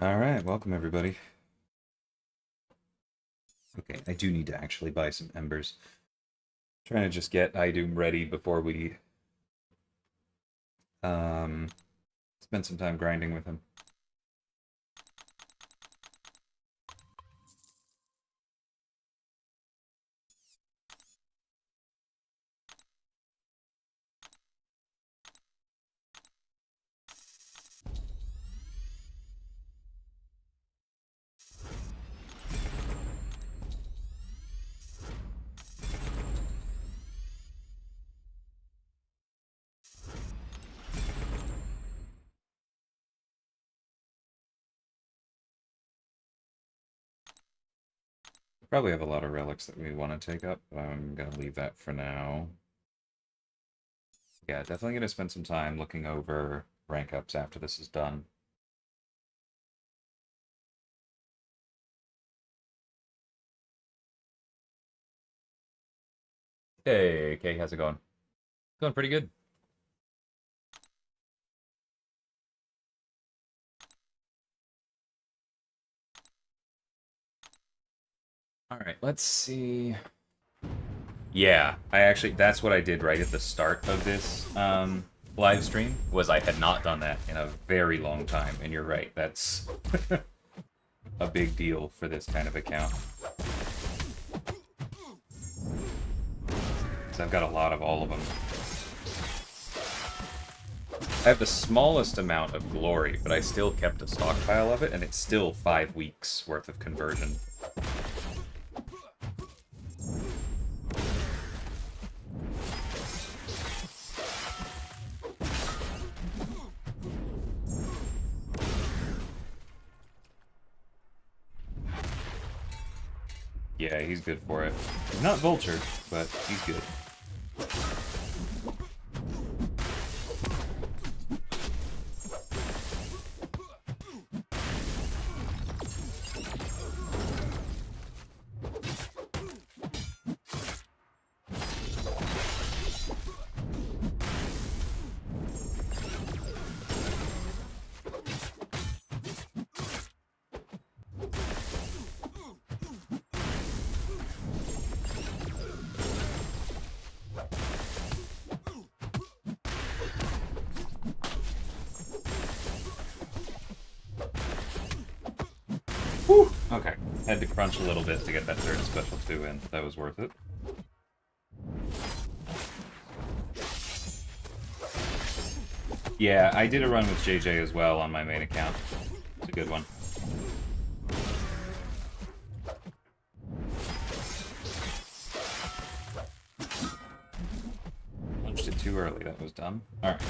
Alright, welcome everybody. Okay, I do need to actually buy some embers. Trying to just get Idum ready before we um spend some time grinding with him. Probably have a lot of relics that we want to take up, but I'm gonna leave that for now. Yeah, definitely gonna spend some time looking over rank ups after this is done. Hey, Kay, how's it going? Going pretty good. Alright, let's see. Yeah, that's what I did right at the start of this live stream, was I had not done that in a very long time, and you're right, that's a big deal for this kind of account. Because I've got a lot of all of them. I have the smallest amount of glory, but I still kept a stockpile of it, and it's still 5 weeks worth of conversion. Yeah, he's good for it. He's not Vulture, but he's good. Whew. Okay, had to crunch a little bit to get that third special 2 in. That was worth it. Yeah, I did a run with JJ as well on my main account. It's a good one. Punched it too early, that was dumb. Alright.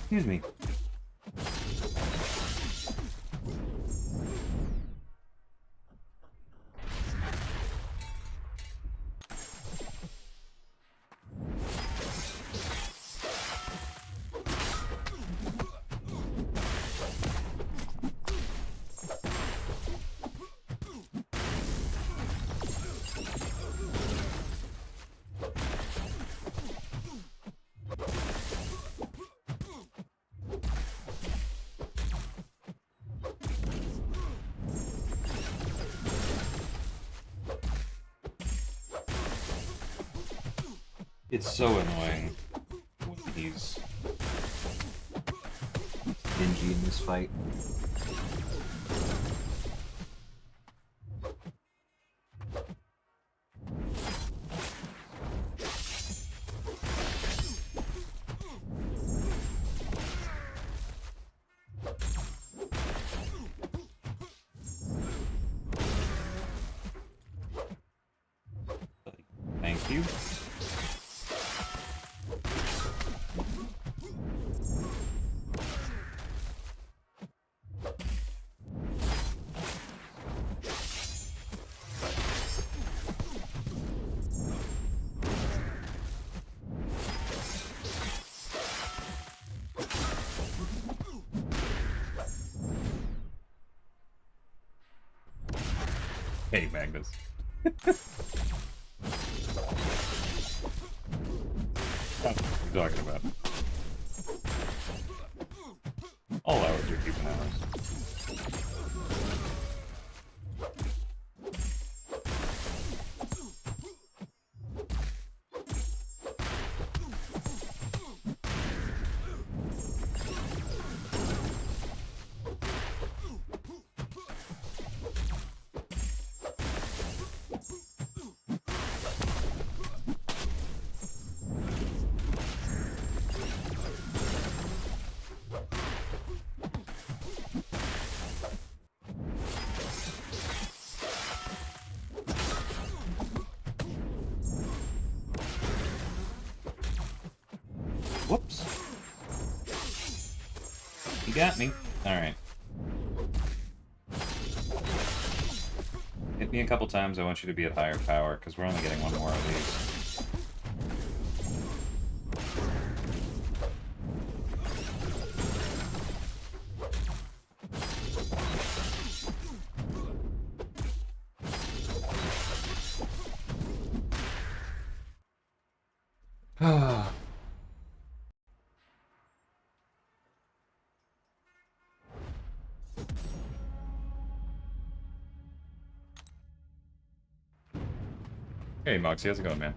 Excuse me. It's so annoying when he's stingy in this fight. Thank you. Hey, Magnus. What are you talking about? All hours are keeping hours. Whoops. You got me. Alright. Hit me a couple times, I want you to be at higher power, because we're only getting one more of these. Hey Moxie, how's it going, man?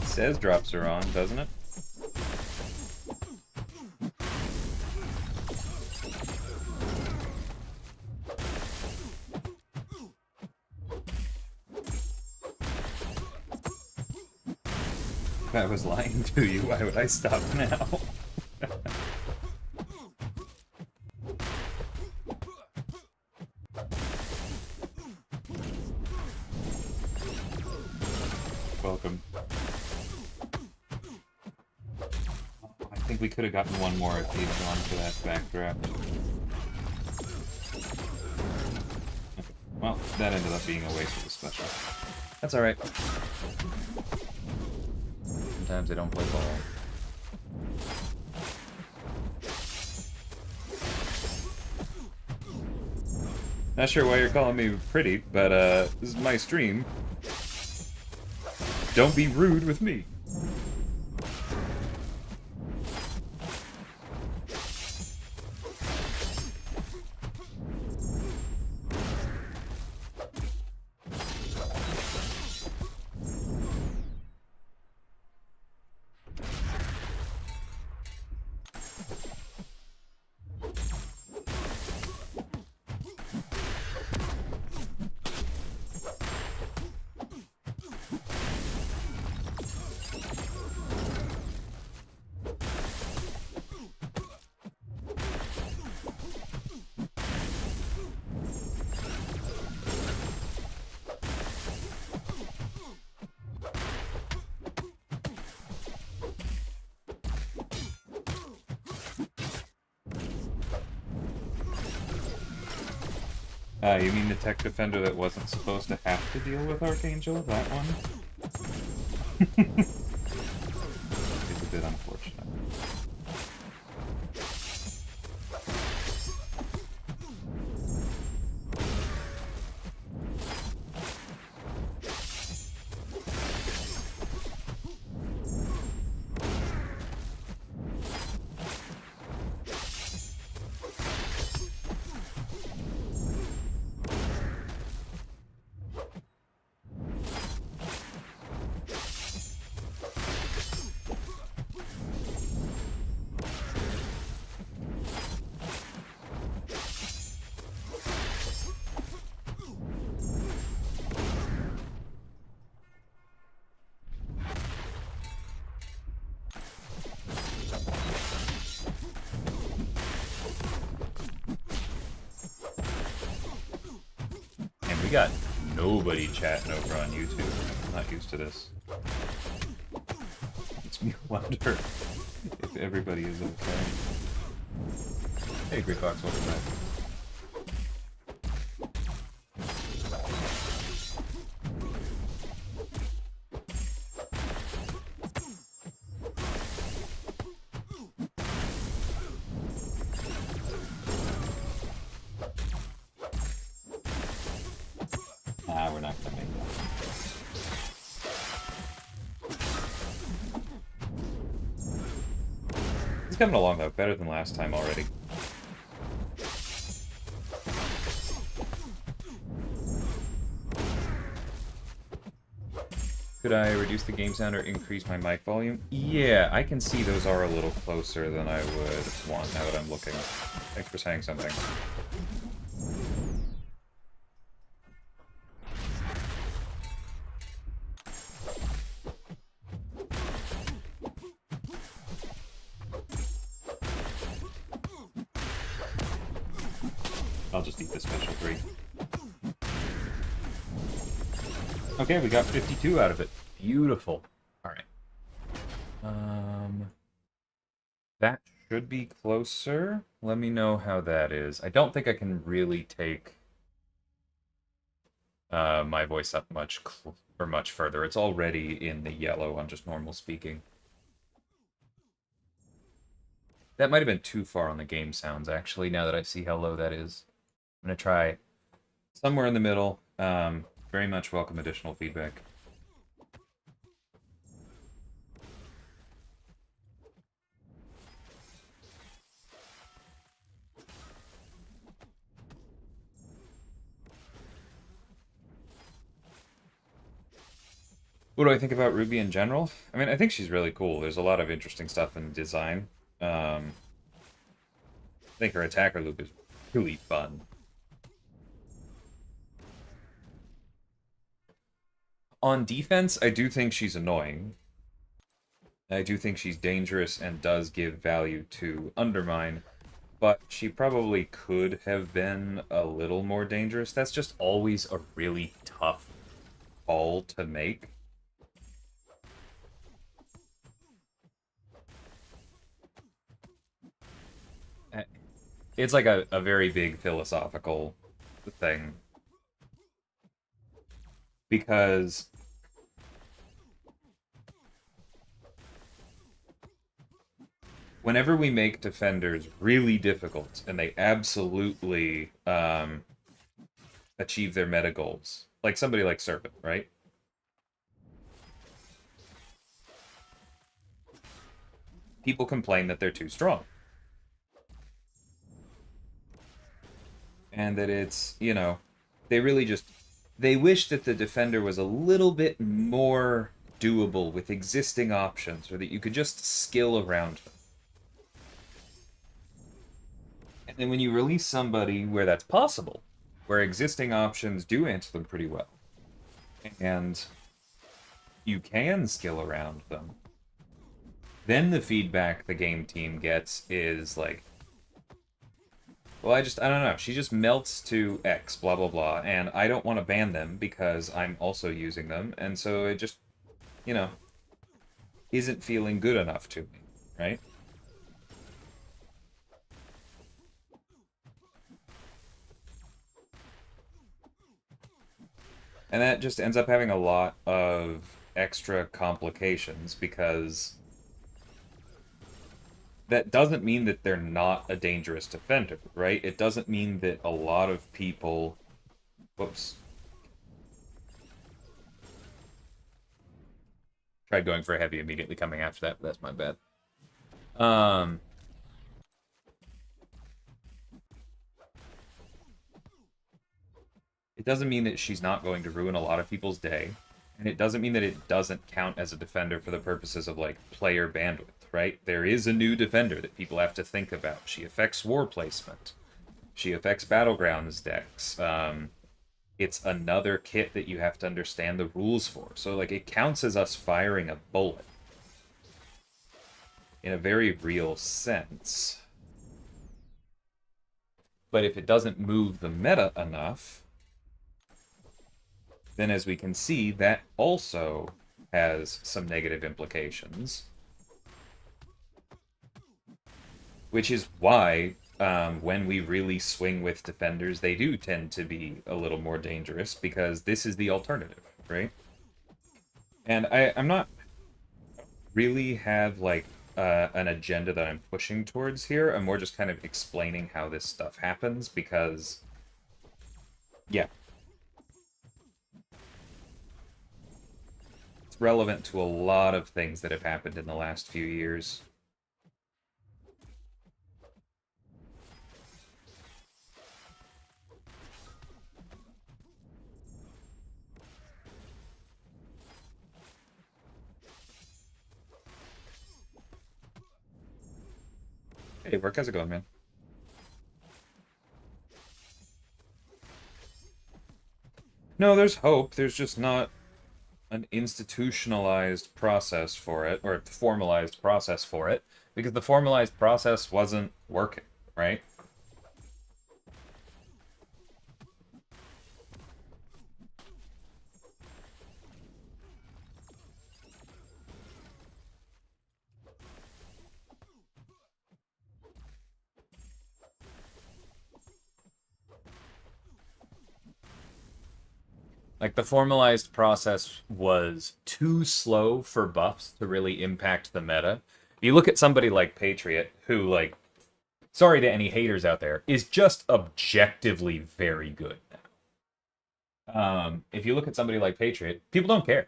Says drops are on, doesn't it? If I was lying to you, why would I stop now? Welcome. I think we could have gotten one more if he'd gone for that backdraft. Okay. Well, that ended up being a waste of the special. That's alright. Sometimes I don't play ball. Not sure why you're calling me pretty, but this is my stream. Don't be rude with me. You mean the tech defender that wasn't supposed to have to deal with Archangel? That one? It's a bit unfortunate. We got nobody chatting over on YouTube. I'm not used to this. Makes me wonder if everybody is okay. Hey, Grey Fox, welcome back. Nah, we're not gonna make that. It's coming along though, better than last time already. Could I reduce the game sound or increase my mic volume? Yeah, I can see those are a little closer than I would want now that I'm looking. Thanks for saying something. I'll just eat the special 3. Okay, we got 52 out of it. Beautiful. Alright. That should be closer. Let me know how that is. I don't think I can really take my voice up much further. It's already in the yellow on just normal speaking. That might have been too far on the game sounds, actually, now that I see how low that is. I'm going to try somewhere in the middle. Very much welcome additional feedback. What do I think about Ruby in general? I mean, I think she's really cool. There's a lot of interesting stuff in design. I think her attacker loop is really fun. On defense, I do think she's annoying. I do think she's dangerous and does give value to Undermine, but she probably could have been a little more dangerous. That's just always a really tough call to make. It's like a very big philosophical thing. Because whenever we make defenders really difficult, and they absolutely achieve their meta goals, like somebody like Serpent, right? People complain that they're too strong. And that it's, you know, they really just... They wish that the defender was a little bit more doable with existing options, or that you could just skill around them. And then when you release somebody where that's possible, where existing options do answer them pretty well, and you can skill around them, then the feedback the game team gets is like, well, I don't know, she just melts to X, blah, blah, blah, and I don't want to ban them because I'm also using them, and so it just, you know, isn't feeling good enough to me, right? And that just ends up having a lot of extra complications, because that doesn't mean that they're not a dangerous defender, right? It doesn't mean that a lot of people... Whoops. Tried going for a heavy immediately coming after that, but that's my bad. It doesn't mean that she's not going to ruin a lot of people's day, and it doesn't mean that it doesn't count as a defender for the purposes of, like, player bandwidth. Right? There is a new defender that people have to think about. She affects war placement. She affects Battlegrounds decks. It's another kit that you have to understand the rules for. So, like, it counts as us firing a bullet. In a very real sense. But if it doesn't move the meta enough, then as we can see, that also has some negative implications. Which is why, when we really swing with defenders, they do tend to be a little more dangerous, because this is the alternative, right? And I'm not really have, like, an agenda that I'm pushing towards here. I'm more just kind of explaining how this stuff happens, because, yeah, it's relevant to a lot of things that have happened in the last few years. Hey, work, how's it going, man? No, there's hope. There's just not an institutionalized process for it, or formalized process for it, because the formalized process wasn't working, right? Like, the formalized process was too slow for buffs to really impact the meta. You look at somebody like Patriot, who, like, sorry to any haters out there, is just objectively very good now. If you look at somebody like Patriot, people don't care.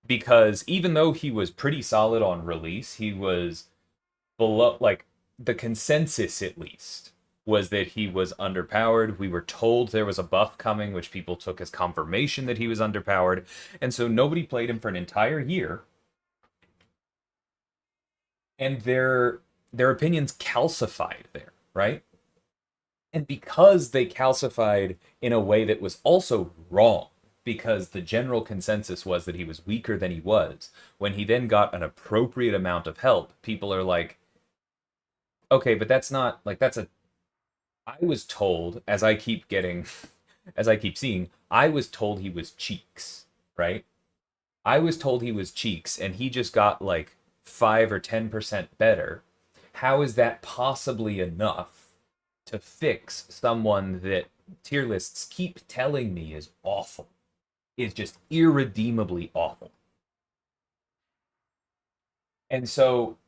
Because even though he was pretty solid on release, he was below, like, the consensus at least was that he was underpowered. We were told there was a buff coming, which people took as confirmation that he was underpowered. And so nobody played him for an entire year. And their opinions calcified there, right? And because they calcified in a way that was also wrong, because the general consensus was that he was weaker than he was, when he then got an appropriate amount of help, people are like, okay, but that's not, like, that's a, I was told, as I keep getting, as I keep seeing, I was told he was cheeks, right? I was told he was cheeks, and he just got like 5 or 10% better. How is that possibly enough to fix someone that tier lists keep telling me is awful? Is just irredeemably awful. And so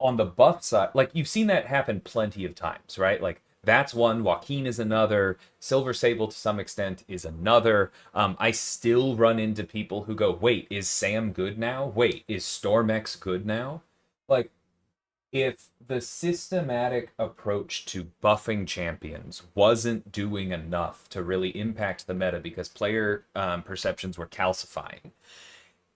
on the buff side, like, you've seen that happen plenty of times, right? Like, that's one. Joaquin is another. Silver Sable, to some extent, is another. I still run into people who go, wait, is Sam good now? Wait, is Stormex good now? Like, if the systematic approach to buffing champions wasn't doing enough to really impact the meta because player perceptions were calcifying,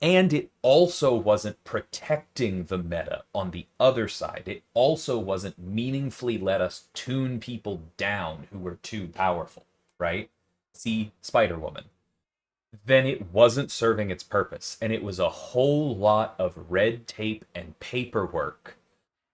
and it also wasn't protecting the meta on the other side. It also wasn't meaningfully let us tune people down who were too powerful, right? See Spider-Woman. Then it wasn't serving its purpose. And it was a whole lot of red tape and paperwork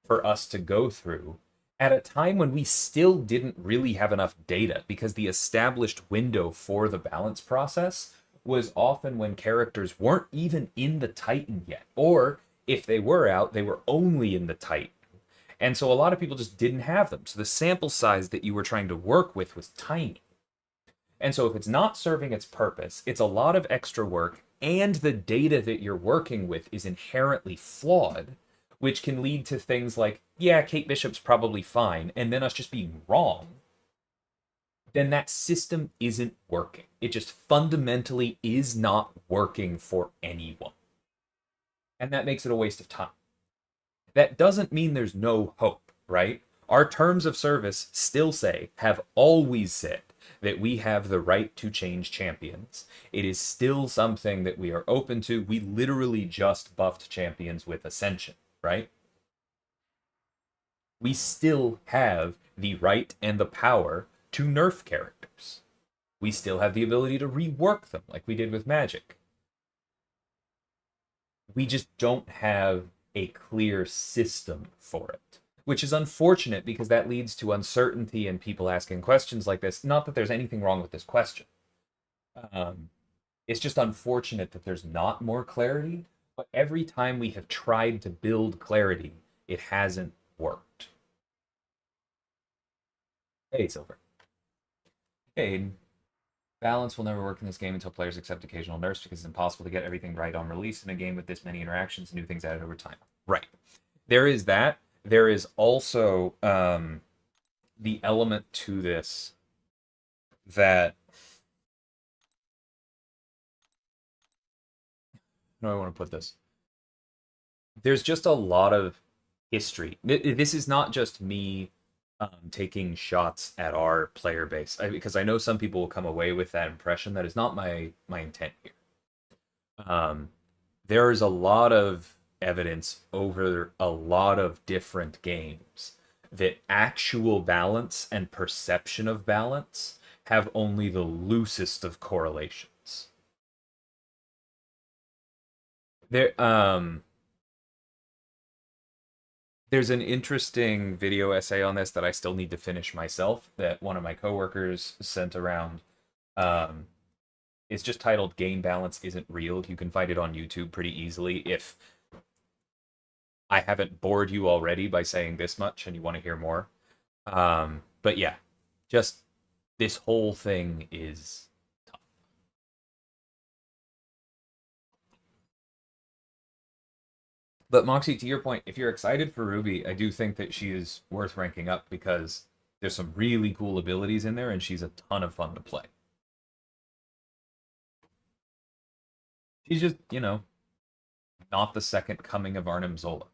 for us to go through at a time when we still didn't really have enough data, because the established window for the balance process was often when characters weren't even in the Titan yet. Or if they were out, they were only in the Titan. And so a lot of people just didn't have them. So the sample size that you were trying to work with was tiny. And so if it's not serving its purpose, it's a lot of extra work, and the data that you're working with is inherently flawed, which can lead to things like, yeah, Kate Bishop's probably fine, and then us just being wrong. Then that system isn't working. It just fundamentally is not working for anyone. And that makes it a waste of time. That doesn't mean there's no hope, right? Our terms of service still say, have always said, that we have the right to change champions. It is still something that we are open to. We literally just buffed champions with Ascension, right? We still have the right and the power to nerf characters. We still have the ability to rework them like we did with Magic. We just don't have a clear system for it, which is unfortunate because that leads to uncertainty and people asking questions like this. Not that there's anything wrong with this question. It's just unfortunate that there's not more clarity, but every time we have tried to build clarity, it hasn't worked. Hey, Silver. Hey, balance will never work in this game until players accept occasional nerfs because it's impossible to get everything right on release in a game with this many interactions and new things added over time. Right. There is that. There is also the element to this that how do I want to put this? There's just a lot of history. This is not just me taking shots at our player base because I know some people will come away with that impression. That is not my intent here. Um, there is a lot of evidence over a lot of different games that actual balance and perception of balance have only the loosest of correlations. There, there's an interesting video essay on this that I still need to finish myself that one of my coworkers sent around. Um, it's just titled "Game Balance Isn't Real." You can find it on YouTube pretty easily. If I haven't bored you already by saying this much and you want to hear more. But yeah, just this whole thing is tough. But Moxie, to your point, if you're excited for Ruby, I do think that she is worth ranking up because there's some really cool abilities in there and she's a ton of fun to play. She's just, not the second coming of Arnim Zola.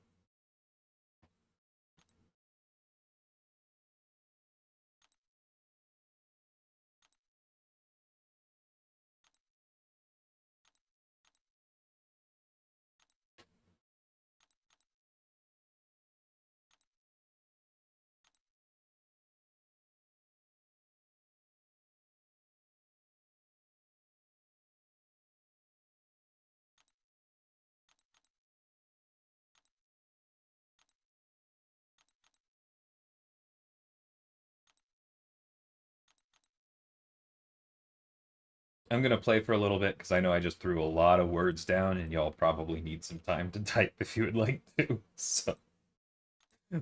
I'm gonna play for a little bit because I know I just threw a lot of words down, and y'all probably need some time to type if you would like to. So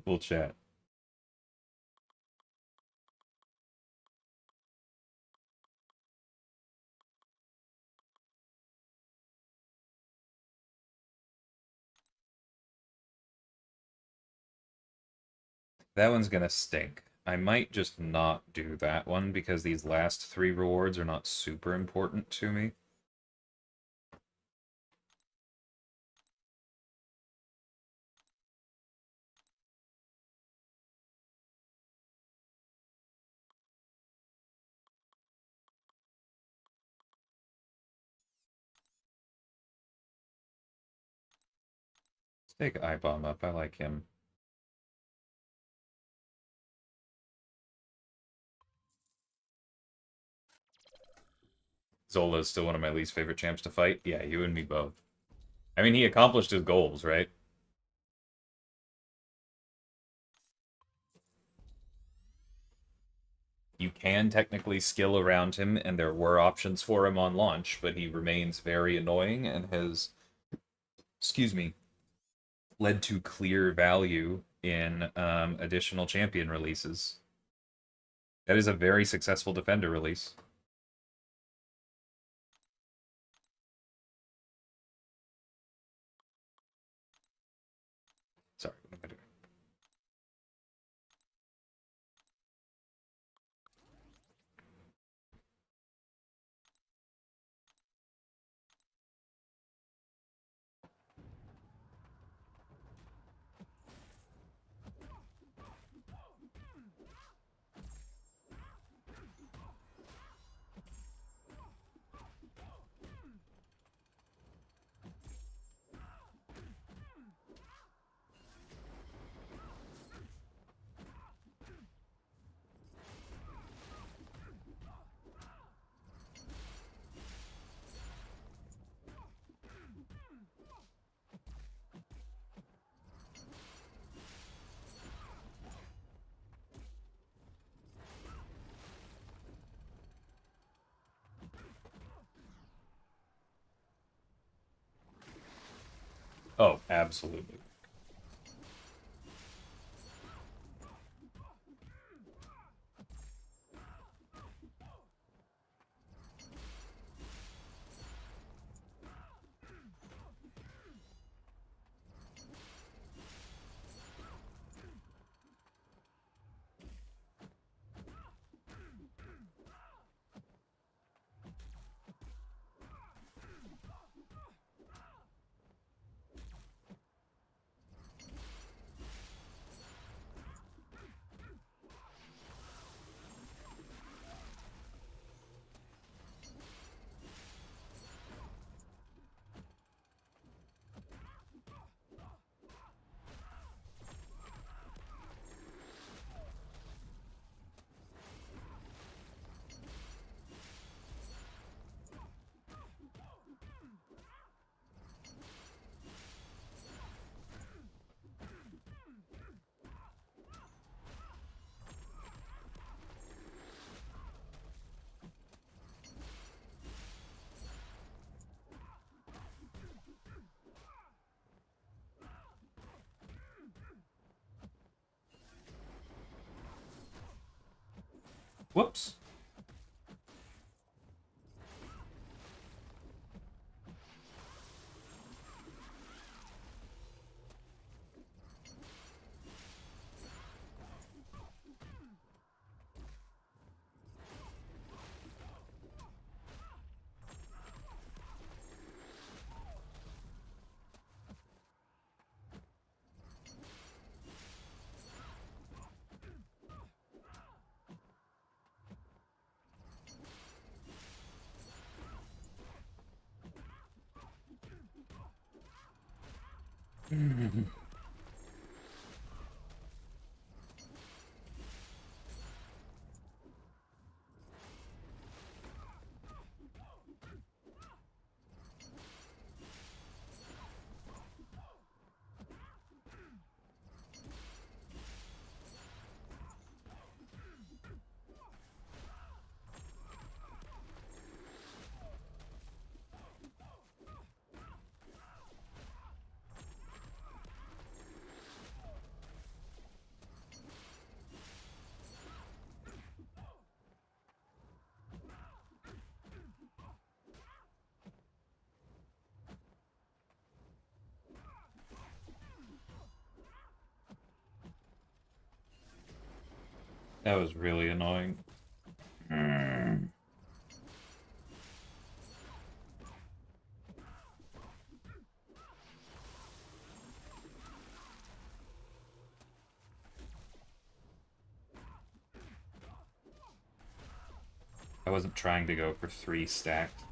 we'll chat. That one's gonna stink. I might just not do that one because these last three rewards are not super important to me. Let's take Eyebomb up. I like him. Zola is still one of my least favorite champs to fight. Yeah, you and me both. I mean, he accomplished his goals, right? You can technically skill around him, and there were options for him on launch, but he remains very annoying and has, excuse me, led to clear value in additional champion releases. That is a very successful defender release. Sorry, what am I doing? Oh, absolutely. Whoops. That was really annoying. I wasn't trying to go for 3 stacked.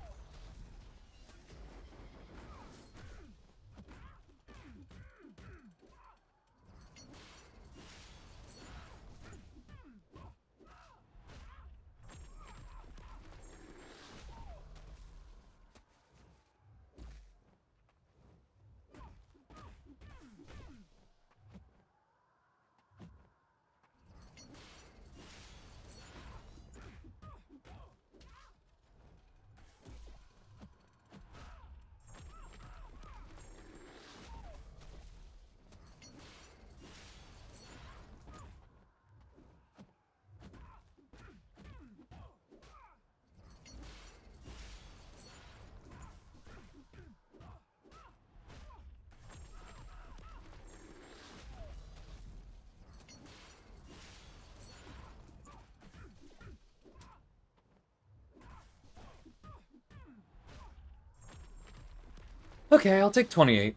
Okay, I'll take 28.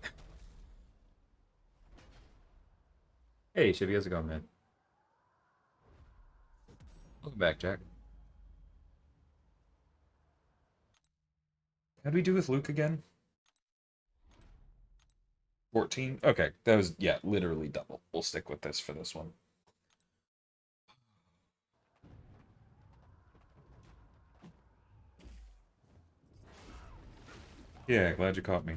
Hey, Shibby, how's it going, man? Welcome back, Jack. How'd we do with Luke again? 14? Okay, that was, yeah, literally double. We'll stick with this for this one. Yeah, glad you caught me.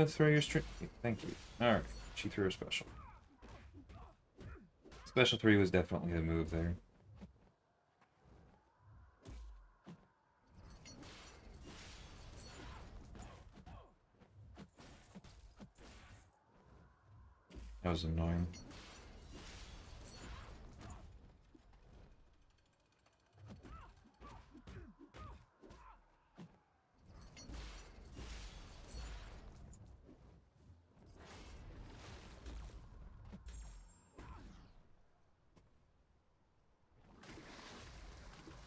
Throw your string. Thank you. Alright, she threw her special. Special 3 was definitely the move there. That was annoying.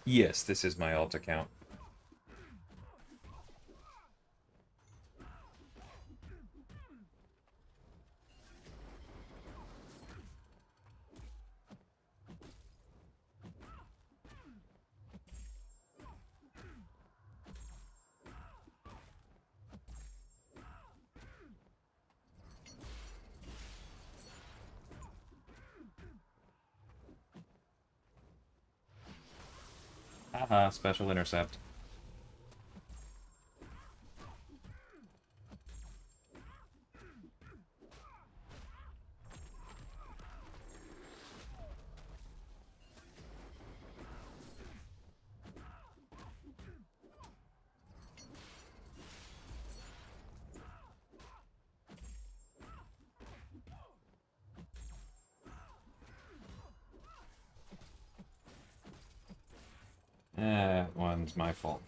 Yes, this is my alt account. Haha, special intercept. One's my fault.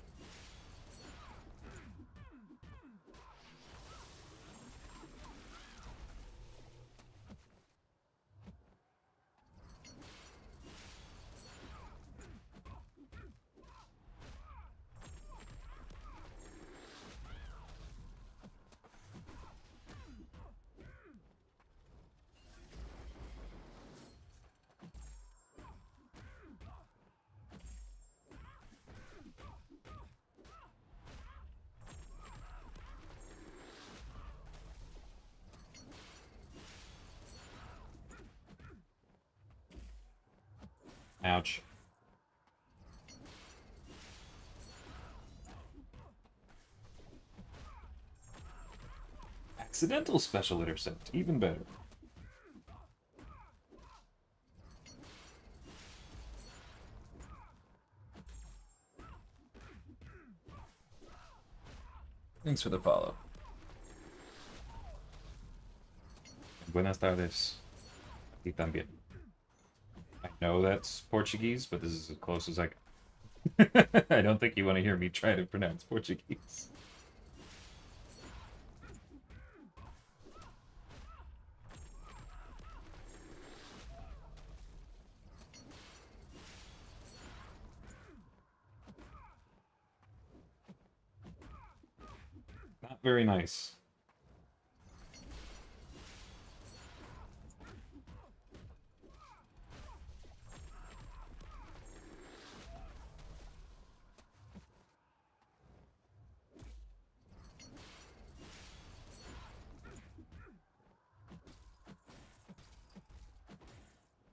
Ouch. Accidental special intercept, even better. Thanks for the follow. Buenas tardes. Y también. I know that's Portuguese, but this is as close as I got. I don't think you want to hear me try to pronounce Portuguese. Not very nice.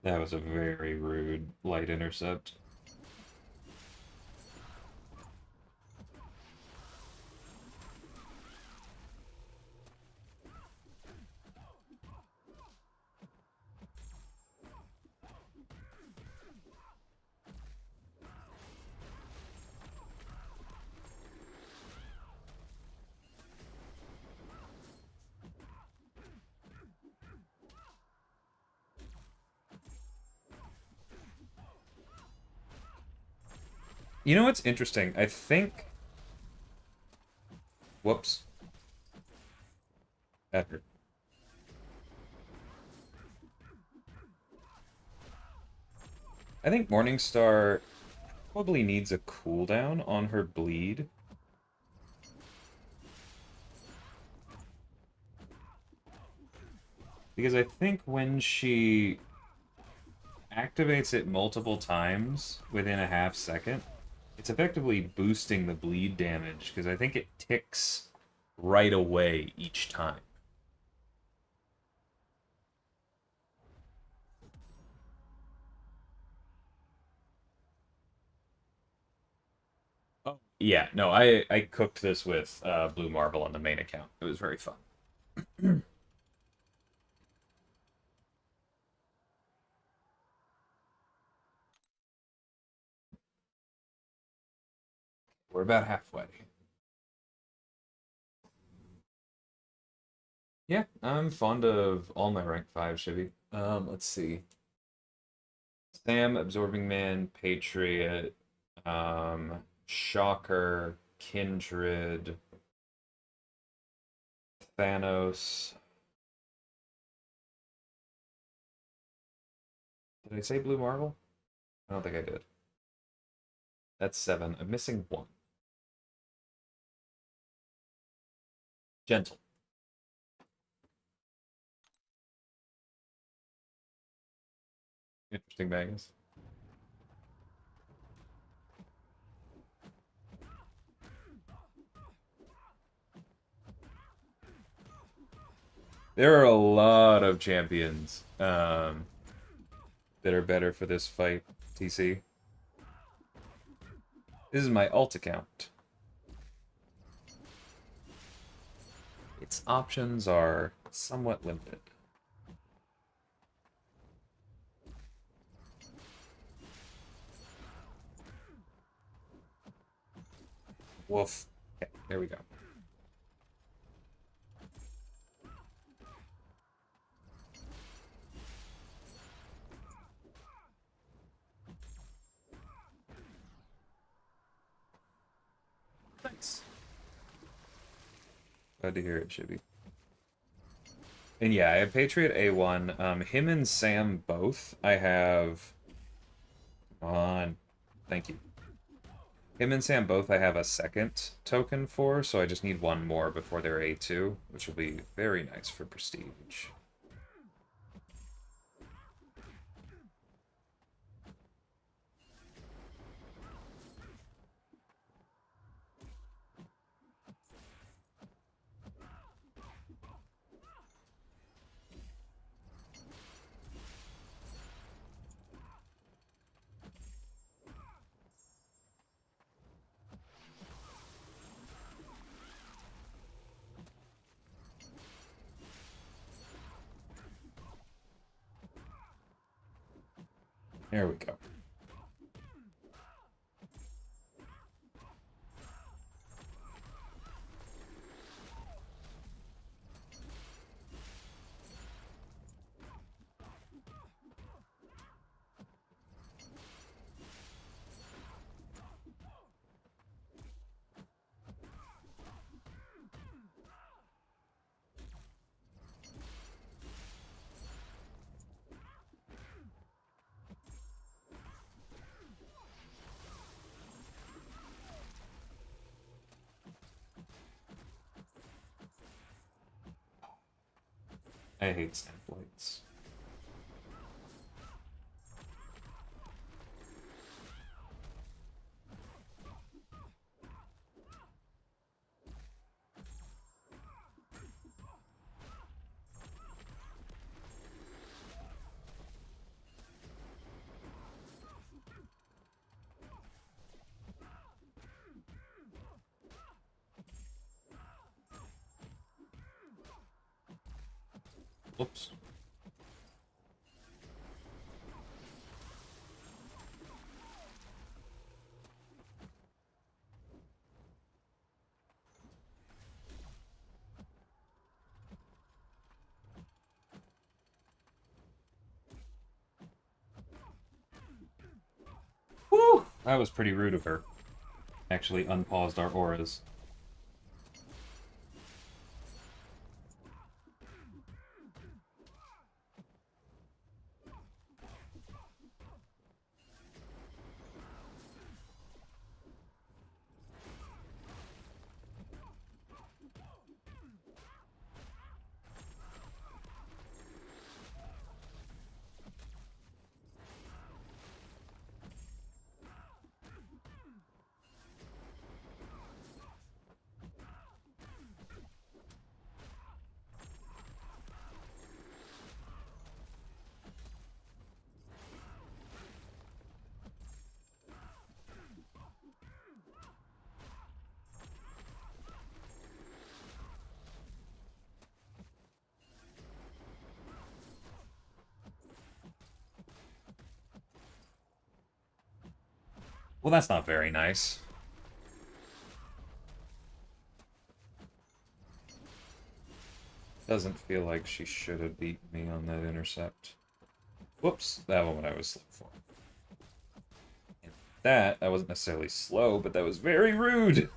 That was a very rude light intercept. You know what's interesting? I think... Whoops. That hurt. I think Morningstar probably needs a cooldown on her bleed. Because I think when she activates it multiple times within a half second, it's effectively boosting the bleed damage, because I think it ticks right away each time. Oh. Yeah, no, I cooked this with Blue Marble on the main account. It was very fun. We're about halfway. Yeah, I'm fond of all my rank 5 Shivy. Let's see. Sam, Absorbing Man, Patriot, Shocker, Kindred, Thanos. Did I say Blue Marvel? I don't think I did. That's 7. I'm missing 1. Gentle. Interesting Magus. There are a lot of champions that are better for this fight, TC. This is my alt account. Its options are somewhat limited. Woof. Okay, there we go. Nice. Glad to hear it, Shibby. And yeah, I have Patriot A1. Him and Sam both. I have. Come on. Thank you. Him and Sam both I have a second token for, so I just need one more before they're A2, which will be very nice for Prestige. There we go. I hate stamplights. Whoops. Whew! That was pretty rude of her. Actually unpaused our auras. Well, that's not very nice. Doesn't feel like she should have beaten me on that intercept. Whoops, that one I was slow for. And that, I wasn't necessarily slow, but that was very rude.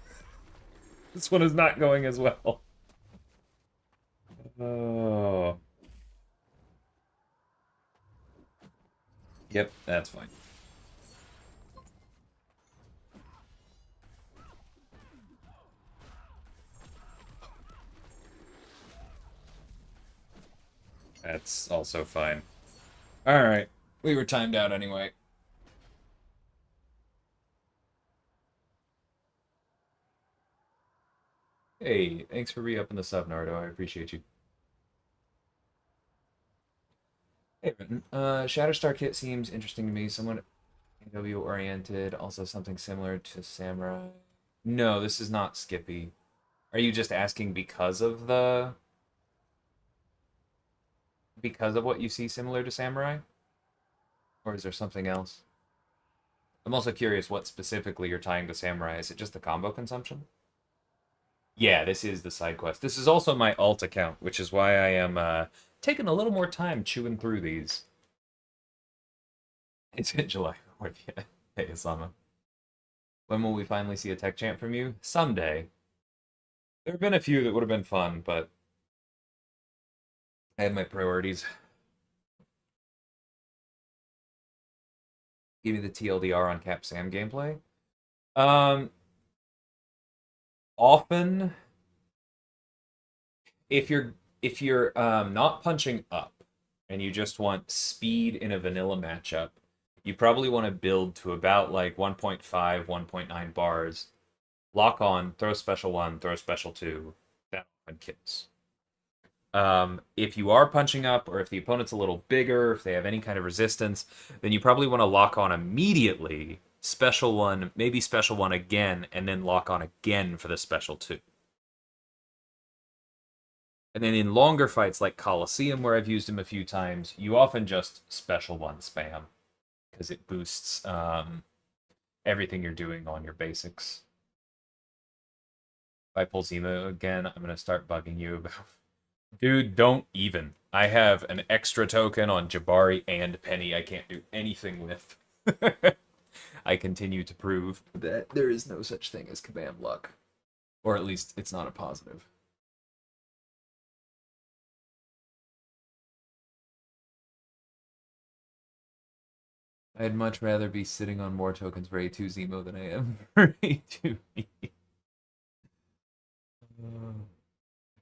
This one is not going as well. Oh. Yep, that's fine. That's also fine. Alright. We were timed out anyway. Hey, thanks for re-upping the sub, Nardo. I appreciate you. Hey, Shatterstar Kit seems interesting to me. Somewhat AW oriented, also something similar to Samurai. No, this is not Skippy. Are you just asking because of what you see similar to Samurai? Or is there something else? I'm also curious what specifically you're tying to Samurai. Is it just the combo consumption? Yeah, this is the side quest. This is also my alt account, which is why I am taking a little more time chewing through these. It's in July 4th, yeah. Hey, Osama. When will we finally see a tech chant from you? Someday. There have been a few that would have been fun, but I had my priorities. Give me the TLDR on Cap Sam gameplay. Um, Often, if you're not punching up and you just want speed in a vanilla matchup, you probably want to build to about like 1.5, 1.9 bars. Lock on, throw special one, throw special two. That one kills. If you are punching up, or if the opponent's a little bigger, if they have any kind of resistance, then you probably want to lock on immediately, special one, maybe special one again, and then lock on again for the special two. And then in longer fights like Coliseum, where I've used him a few times, you often just special one spam, because it boosts everything you're doing on your basics. If I pull Zemo again, I'm going to start bugging you about... Dude, don't even. I have an extra token on Jabari and Penny I can't do anything with. I continue to prove that there is no such thing as Kabam luck. Or at least it's not a positive. I'd much rather be sitting on more tokens for A2 Zemo than I am for A2 me.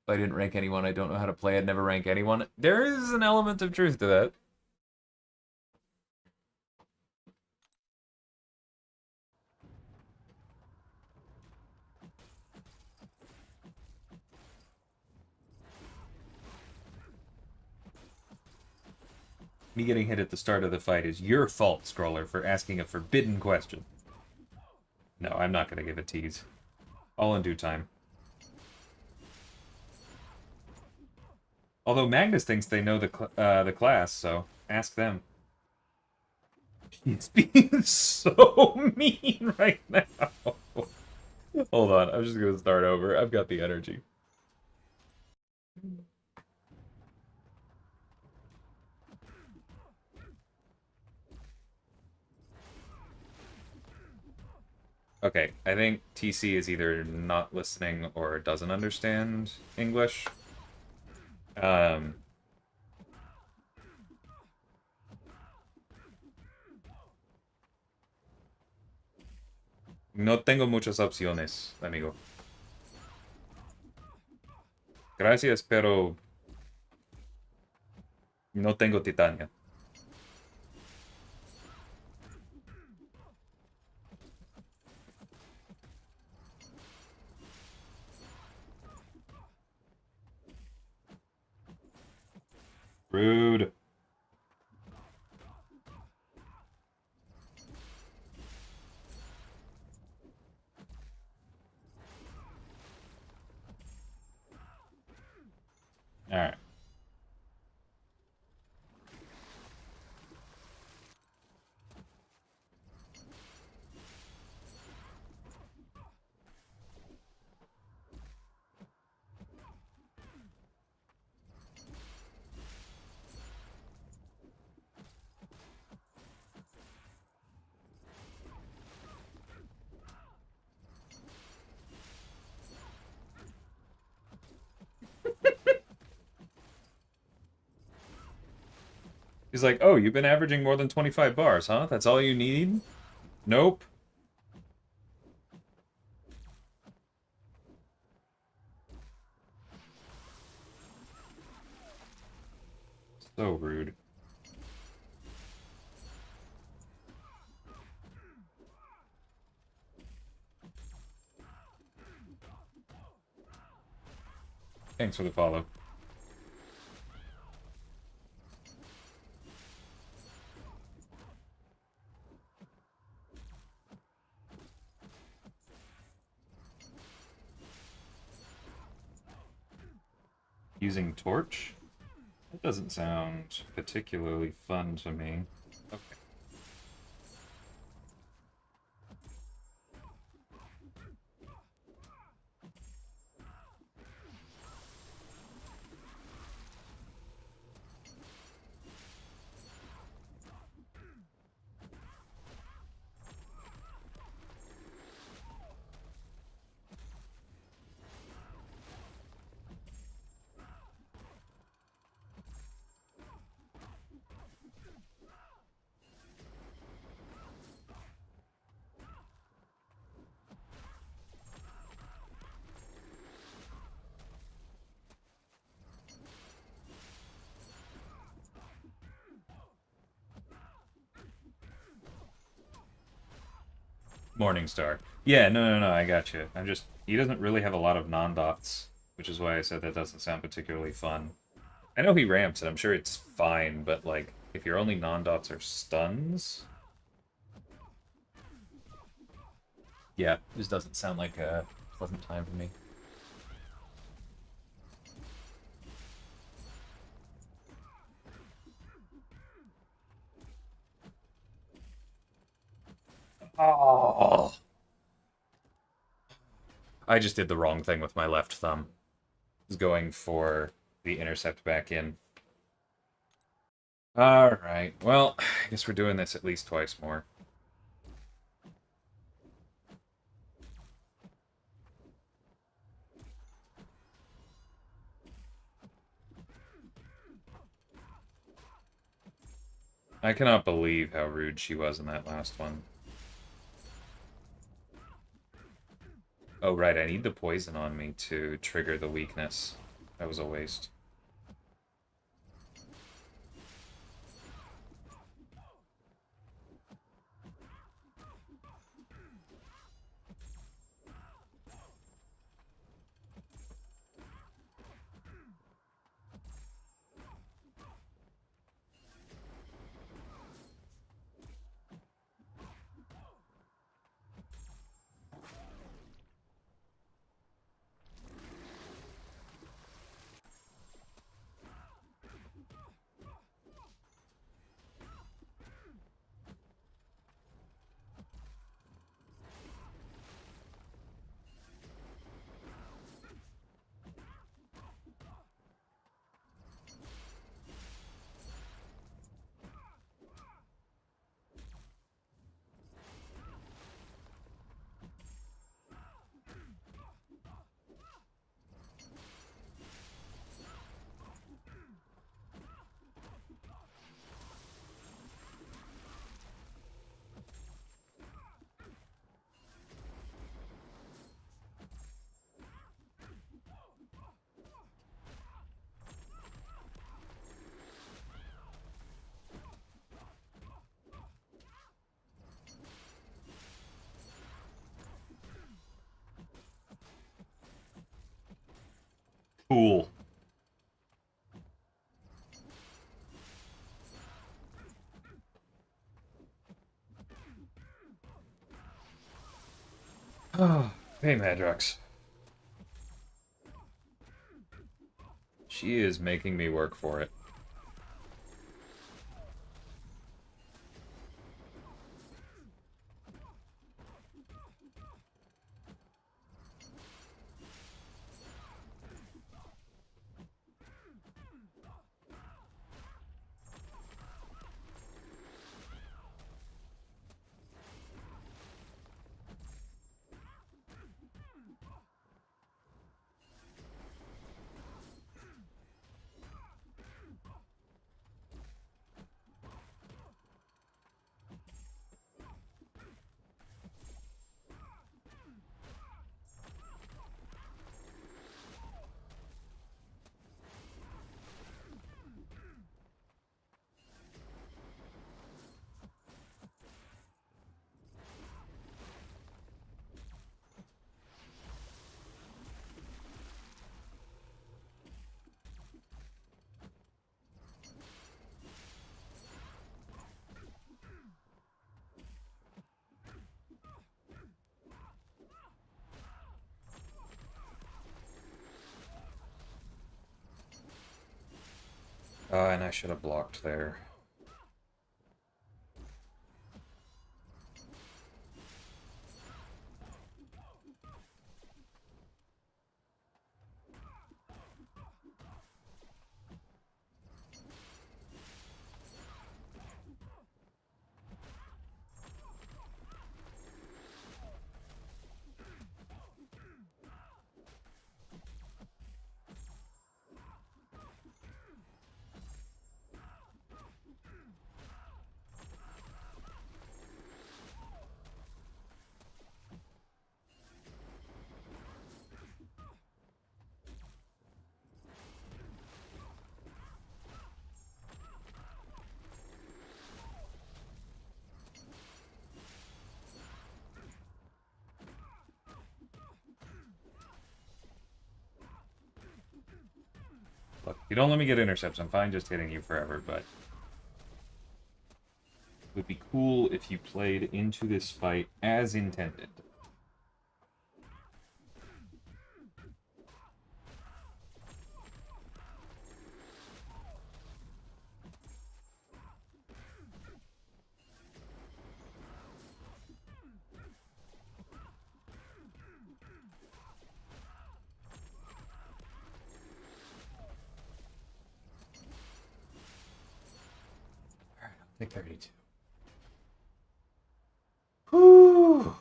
If I didn't rank anyone, I don't know how to play. I'd never rank anyone. There is an element of truth to that. Me getting hit at the start of the fight is your fault, Scroller, for asking a forbidden question. No, I'm not going to give a tease. All in due time. Although Magnus thinks they know the class, so ask them. He's being so mean right now. Hold on, I'm just going to start over. I've got the energy. Okay, I think TC is either not listening or doesn't understand English. No tengo muchas opciones, amigo. Gracias, pero no tengo titania. Rude. Alright. He's like, oh, you've been averaging more than 25 bars, huh? That's all you need? Nope. So rude. Thanks for the follow. Using torch? That doesn't sound particularly fun to me. Okay. Morningstar. Yeah, no, I got you. I'm just... He doesn't really have a lot of non-dots, which is why I said that doesn't sound particularly fun. I know he ramps, and I'm sure it's fine, but, like, if your only non-dots are stuns... Yeah, this doesn't sound like a pleasant time for me. Oh! I just did the wrong thing with my left thumb. I was going for the intercept back in. Alright, well, I guess we're doing this at least twice more. I cannot believe how rude she was in that last one. Oh, right, I need the poison on me to trigger the weakness. That was a waste. Cool. Oh, hey, Madrox. She is making me work for it. And I should have blocked there. Look, you don't let me get intercepts. I'm fine just hitting you forever, but it would be cool if you played into this fight as intended. Alright, I'll take 32. Whew.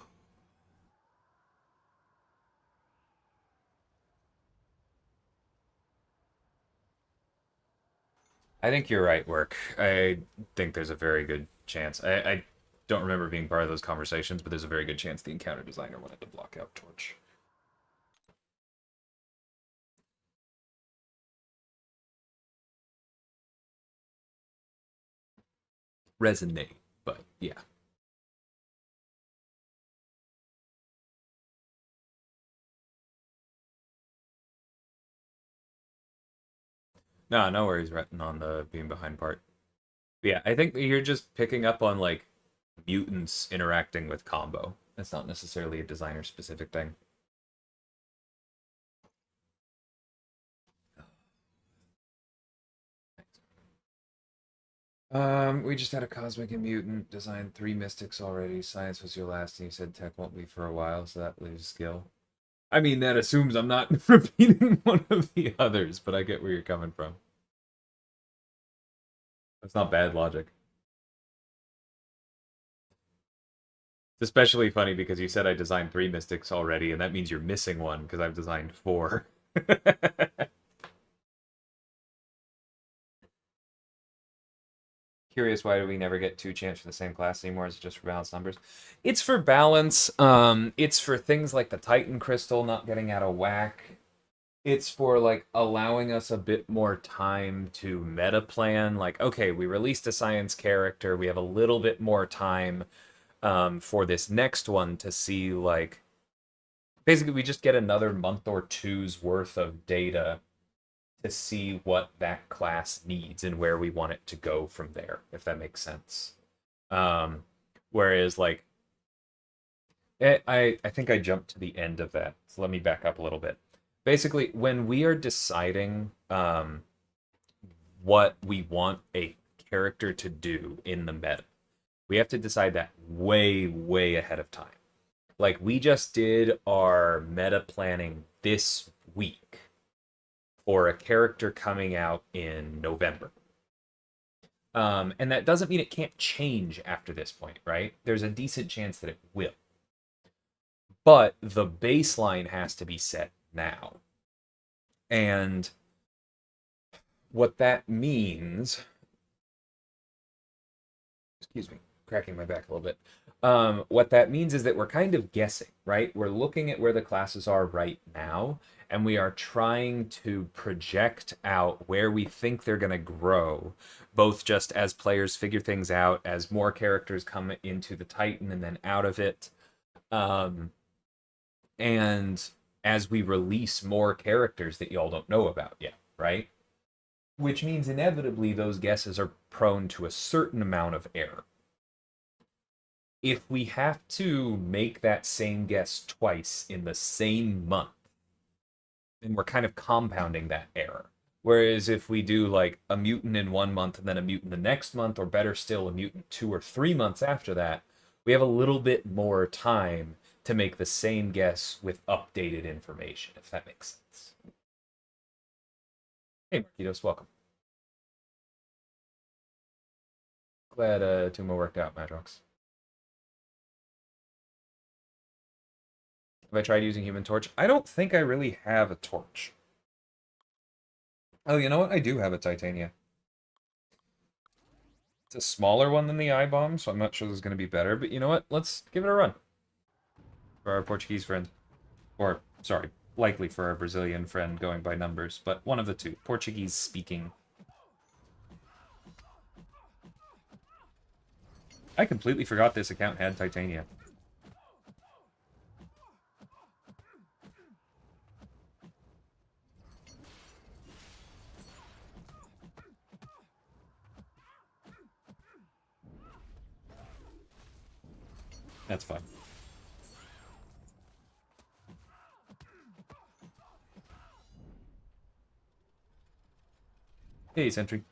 I think you're right, Work. I think there's a very good chance. I don't remember being part of those conversations, but there's a very good chance the encounter designer wanted to block out Torch. Resonate, but yeah. No, no worries, Retton, on the being behind part. But yeah, I think that you're just picking up on like mutants interacting with combo. That's not necessarily a designer specific thing. We just had a cosmic and mutant, designed 3 mystics already. Science was your last, and you said tech won't be for a while, so that leaves skill. I mean, that assumes I'm not repeating one of the others, but I get where you're coming from. That's not bad logic. It's especially funny because you said I designed 3 mystics already, and that means you're missing one because I've designed 4. Curious, why do we never get 2 champs for the same class anymore? Is it just for balanced numbers? It's for balance. It's for things like the Titan Crystal not getting out of whack. It's for like allowing us a bit more time to meta plan. Like, okay, we released a science character. We have a little bit more time for this next one to see like basically we just get another month or two's worth of data to see what that class needs and where we want it to go from there, if that makes sense. Um, Whereas like I think I jumped to the end of that. So let me back up a little bit. Basically, when we are deciding what we want a character to do in the meta, we have to decide that way, way ahead of time. Like we just did our meta planning this week for a character coming out in November. And that doesn't mean it can't change after this point, right? There's a decent chance that it will. But the baseline has to be set now. And what that means, excuse me, cracking my back a little bit. What that means is that we're kind of guessing, right? We're looking at where the classes are right now, and we are trying to project out where we think they're going to grow, both just as players figure things out, as more characters come into the Titan and then out of it. And as we release more characters that y'all don't know about yet, right? Which means inevitably those guesses are prone to a certain amount of error. If we have to make that same guess twice in the same month, then we're kind of compounding that error. Whereas if we do like a mutant in 1 month and then a mutant the next month, or better still, a mutant 2 or 3 months after that, we have a little bit more time to make the same guess with updated information, if that makes sense. Hey, Marquitos, welcome. Glad Tuma worked out, Madrox. Have I tried using Human Torch? I don't think I really have a torch. Oh, you know what? I do have a Titania. It's a smaller one than the eye bomb, so I'm not sure this is going to be better. But you know what? Let's give it a run. For our Portuguese friend. Or, sorry, likely for our Brazilian friend going by numbers, but one of the two. Portuguese speaking. I completely forgot this account had Titania. That's fine. Hey, Sentry.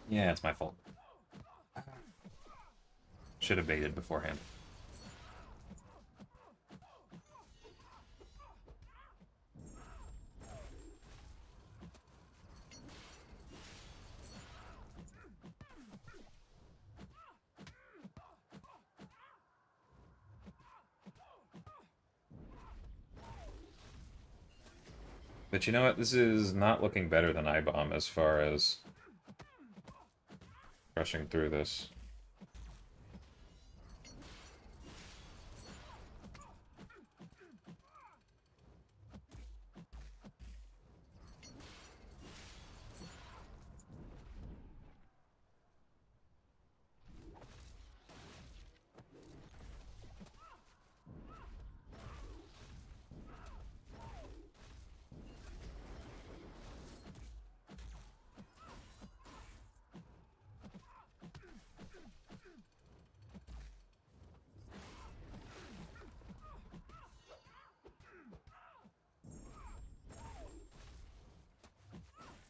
Yeah, it's my fault. Should have baited beforehand. But you know what? This is not looking better than iBomb as far as rushing through this.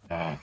Ah.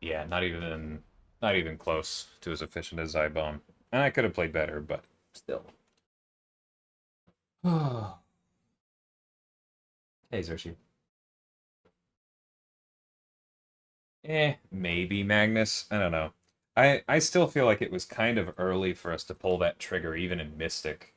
Yeah, not even close to as efficient as Zybomb. And I could have played better, but still. Hey, Zershi. Maybe Magnus. I don't know. I still feel like it was kind of early for us to pull that trigger, even in Mystic.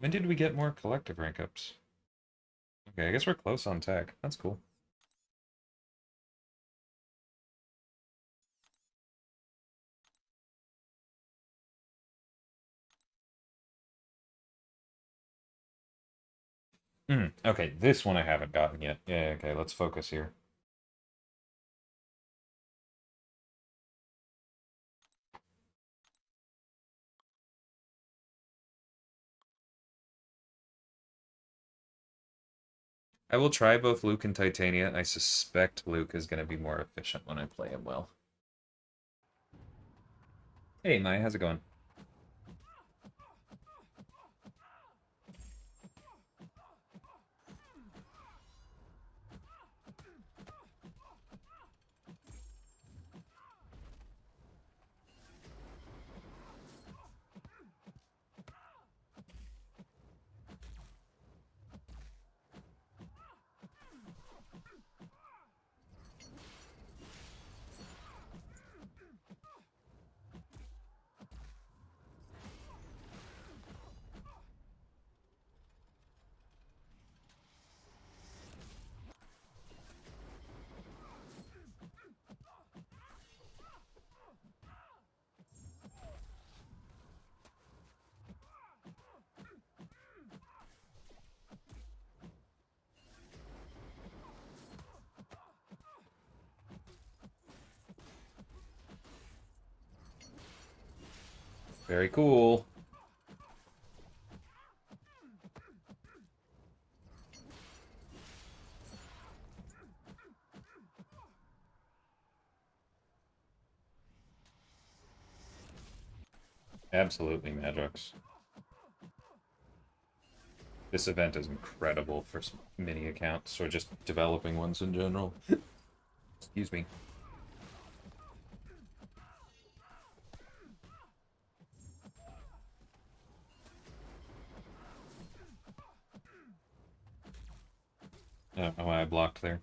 When did we get more collective rank ups? Okay, I guess we're close on tech. That's cool. Okay, this one I haven't gotten yet. Yeah, okay, let's focus here. I will try both Luke and Titania. I suspect Luke is going to be more efficient when I play him well. Hey, Mai, how's it going? Very cool. Absolutely, Madrox. This event is incredible for mini accounts, or just developing ones in general. Excuse me. I don't know why I blocked there.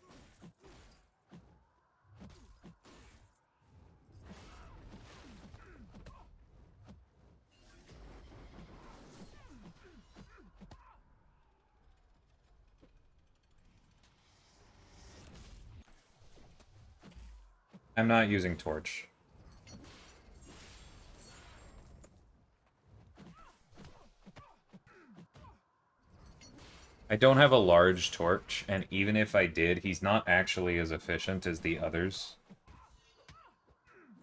I'm not using Torch. I don't have a large torch, and even if I did, he's not actually as efficient as the others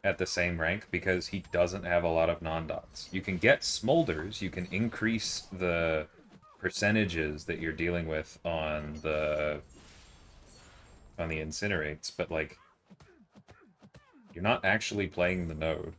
at the same rank because he doesn't have a lot of non-dots. You can get smolders, you can increase the percentages that you're dealing with on the incinerates, but like you're not actually playing the node.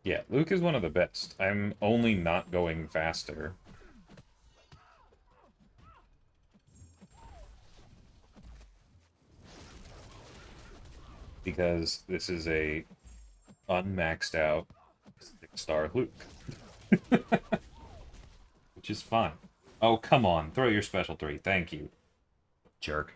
Yeah, Luke is one of the best. I'm only not going faster. because this is a unmaxed out 6-star Luke. Which is fine. Oh, come on. Throw your special 3. Thank you. Jerk.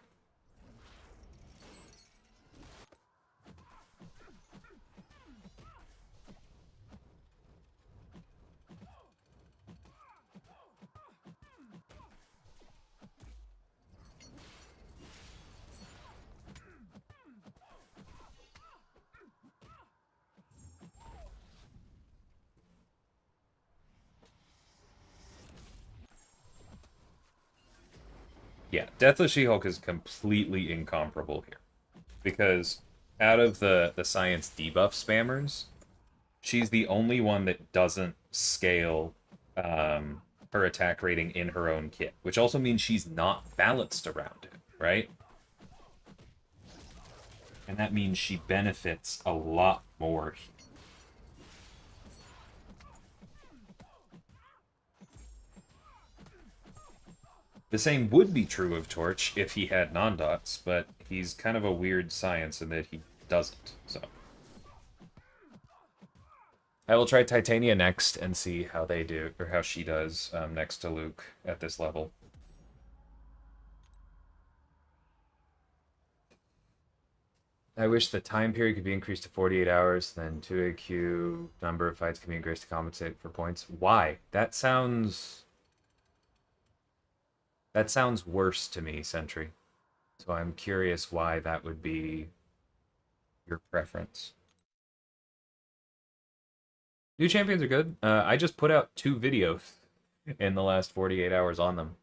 Yeah, Deathless She-Hulk is completely incomparable here. Because out of the science debuff spammers, she's the only one that doesn't scale her attack rating in her own kit, which also means she's not balanced around it, right? And that means she benefits a lot more. The same would be true of Torch if he had non-dots, but he's kind of a weird science in that he doesn't, so. I will try Titania next and see how they do, or how she does next to Luke at this level. I wish the time period could be increased to 48 hours, then 2AQ number of fights can be increased to compensate for points. Why? That sounds worse to me, Sentry. So I'm curious why that would be your preference. New champions are good. I just put out 2 videos in the last 48 hours on them.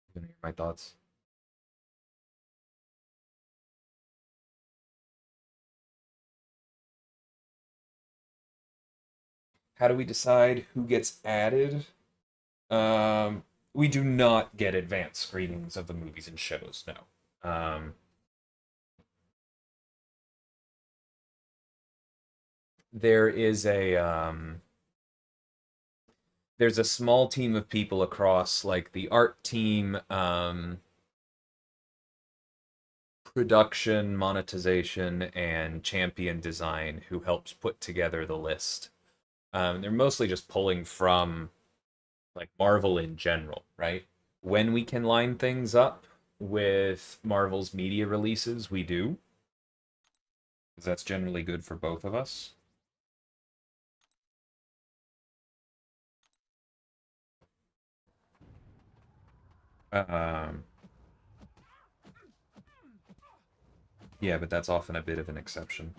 You can hear my thoughts. How do we decide who gets added? We do not get advanced screenings of the movies and shows, no. There is there's a small team of people across like the art team, production, monetization, and champion design who helps put together the list. They're mostly just pulling from like Marvel in general, right? When we can line things up with Marvel's media releases, we do. Because that's generally good for both of us. Um, yeah, but that's often a bit of an exception.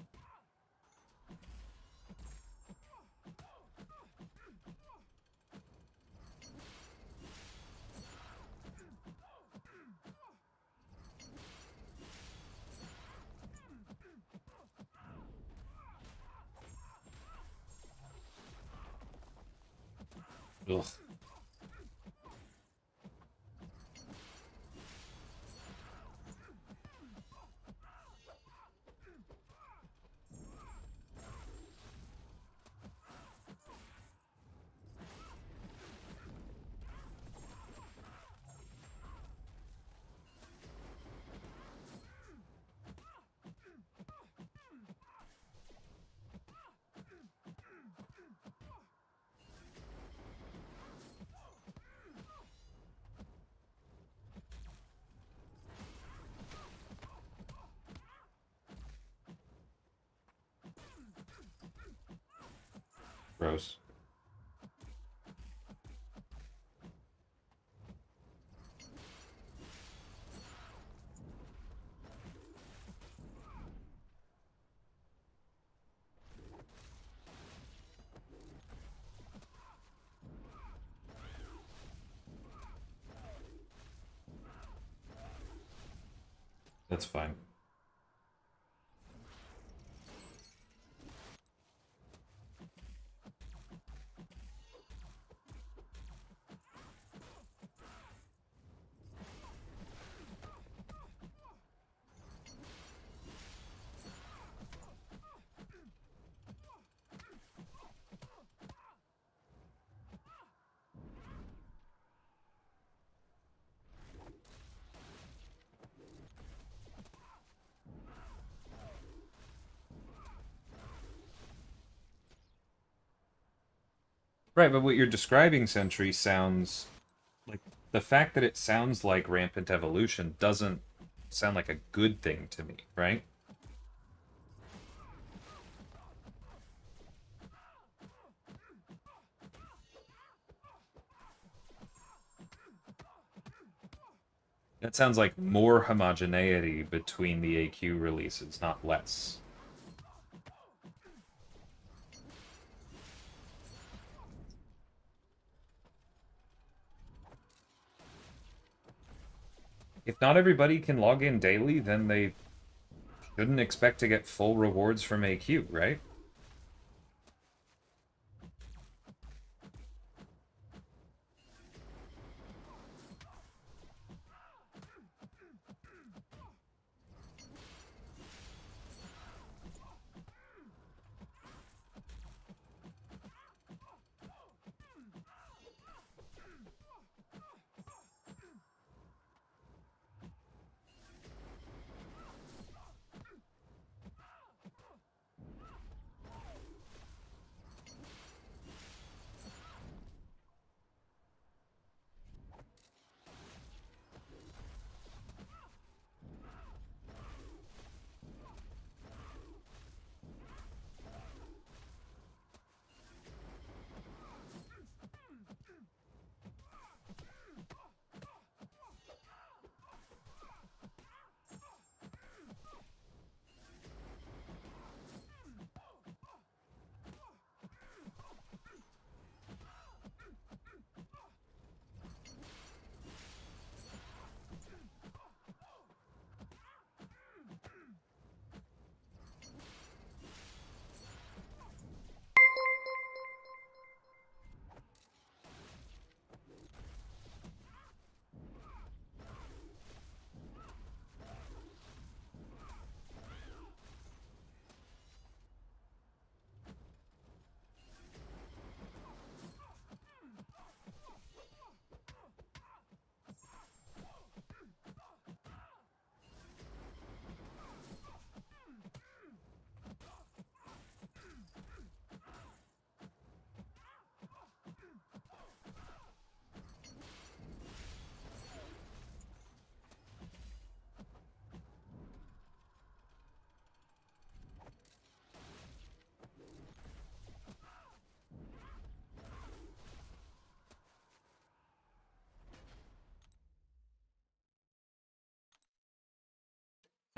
Ugh. Gross. That's fine. Right, but what you're describing, Sentry, sounds like the fact that it sounds like rampant evolution doesn't sound like a good thing to me, right? That sounds like more homogeneity between the AQ releases, not less. If not everybody can log in daily, then they shouldn't expect to get full rewards from AQ, right?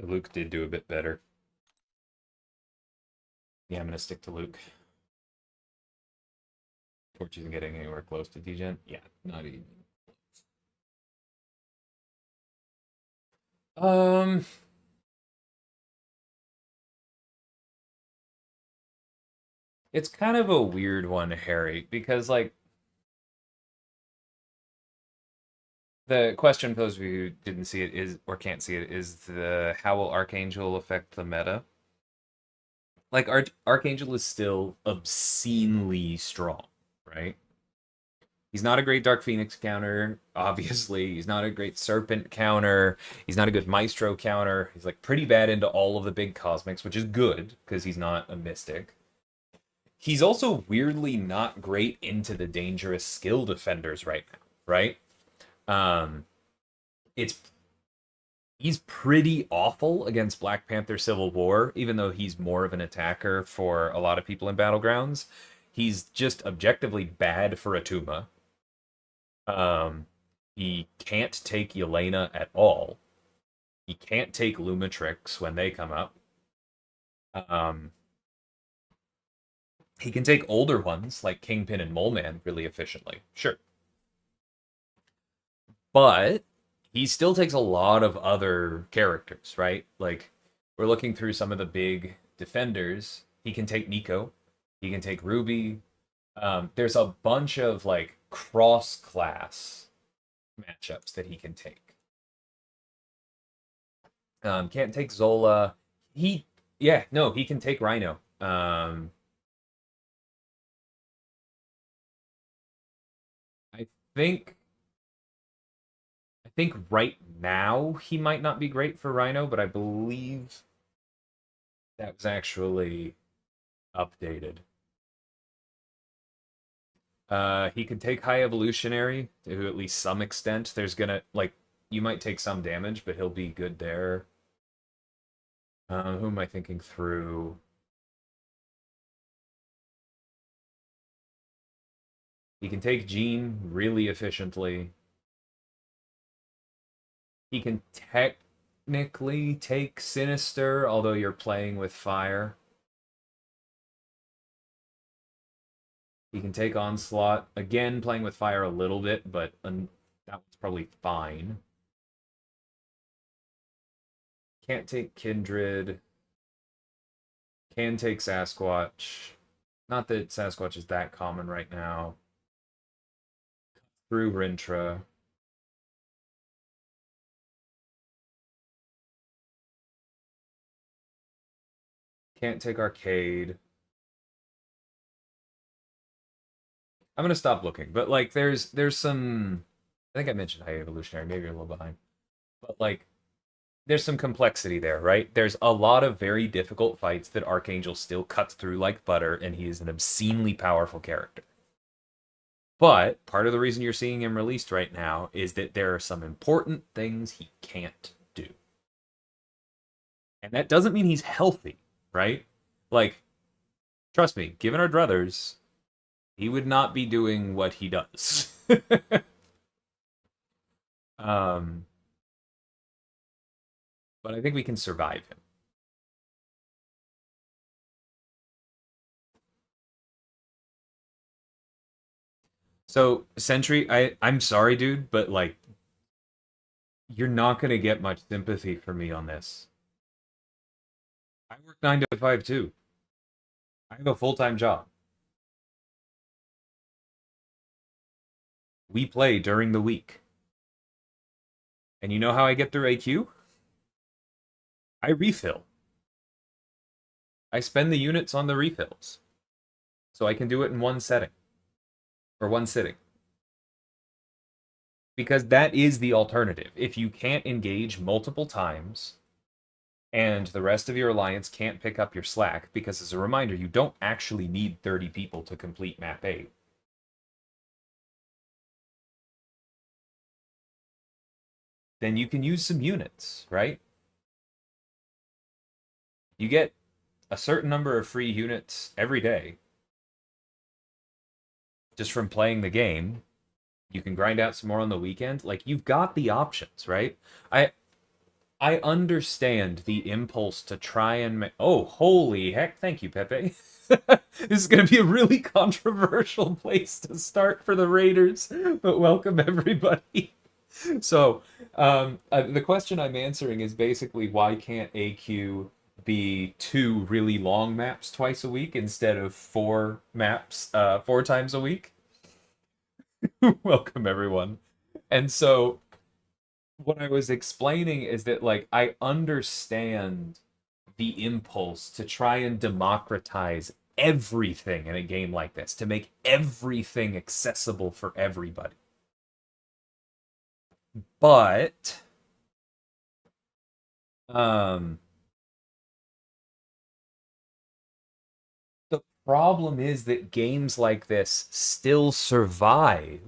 So Luke did do a bit better. Yeah, I'm gonna stick to Luke. Torch isn't getting anywhere close to Degen. Yeah, not even. Um, it's kind of a weird one, Harry, because like the question for those of you who didn't see it is or can't see it is the how will Archangel affect the meta? Like Archangel is still obscenely strong, right? He's not a great Dark Phoenix counter, obviously. He's not a great Serpent counter. He's not a good Maestro counter. He's like pretty bad into all of the big cosmics, which is good because he's not a mystic. He's also weirdly not great into the dangerous skill defenders right now, right? Um, it's he's pretty awful against Black Panther Civil War, even though he's more of an attacker for a lot of people in Battlegrounds. He's just objectively bad for Atuma. Um, he can't take Yelena at all. He can't take Lumatrix when they come up. Um, he can take older ones like Kingpin and Moleman really efficiently. Sure. But he still takes a lot of other characters, right? Like we're looking through some of the big defenders. He can take Nico. He can take Ruby. There's a bunch of like cross class matchups that he can take. Can't take Zola. Yeah, no, he can take Rhino. I think I think right now he might not be great for Rhino, but I believe that was actually updated. He can take high evolutionary to at least some extent. There's gonna like you might take some damage, but he'll be good there. Who am I thinking through? He can take Gene really efficiently. He can technically take Sinister, although you're playing with fire. He can take Onslaught. Again, playing with fire a little bit, but that one's probably fine. Can't take Kindred. Can take Sasquatch. Not that Sasquatch is that common right now. Through Rintra. Can't take Arcade. I'm gonna stop looking, but like there's some I think I mentioned high evolutionary, maybe a little behind. But like there's some complexity there, right? There's a lot of very difficult fights that Archangel still cuts through like butter, and he is an obscenely powerful character. But part of the reason you're seeing him released right now is that there are some important things he can't do. And that doesn't mean he's healthy, right? Like, trust me, given our druthers, he would not be doing what he does. um, but I think we can survive him. So, Sentry, I'm sorry, dude, but like, you're not gonna get much sympathy for me on this. I work 9 to 5 too. I have a full-time job. We play during the week. And you know how I get through AQ? I refill. I spend the units on the refills. So I can do it in one setting. Or one sitting. Because that is the alternative. If you can't engage multiple times, and the rest of your alliance can't pick up your slack, because as a reminder, you don't actually need 30 people to complete map 8. Then you can use some units, right? You get a certain number of free units every day just from playing the game. You can grind out some more on the weekend. Like, you've got the options, right? I understand the impulse to try and oh, holy heck, thank you, Pepe. This is going to be a really controversial place to start for the Raiders, but welcome everybody. So, the question I'm answering is basically why can't AQ be 2 really long maps twice a week instead of 4 maps 4 times a week? Welcome everyone. And so what I was explaining is that like I understand the impulse to try and democratize everything in a game like this, to make everything accessible for everybody. But um the problem is that games like this still survive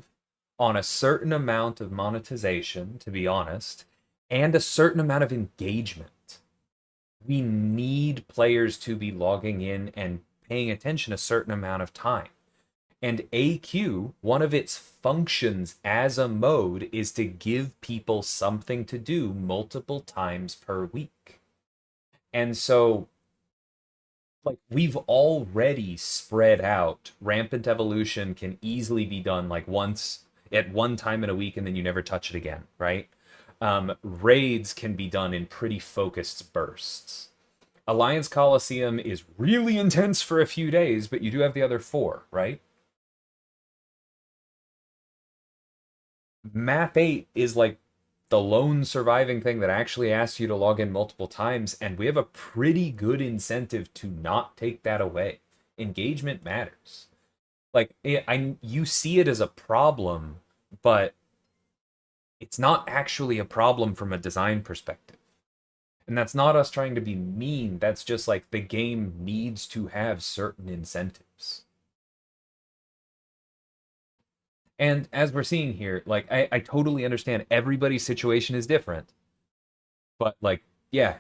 on a certain amount of monetization, to be honest, and a certain amount of engagement. We need players to be logging in and paying attention a certain amount of time. And AQ, one of its functions as a mode is to give people something to do multiple times per week. And so, like, we've already spread out. Rampant evolution can easily be done like once at one time in a week and then you never touch it again, right? Raids can be done in pretty focused bursts. Alliance Coliseum is really intense for a few days, but you do have the other 4, right? Map 8 is like the lone surviving thing that actually asks you to log in multiple times, and we have a pretty good incentive to not take that away. Engagement matters. Like, you see it as a problem, but it's not actually a problem from a design perspective. And that's not us trying to be mean. That's just like the game needs to have certain incentives. And as we're seeing here, like I totally understand everybody's situation is different. But like, yeah,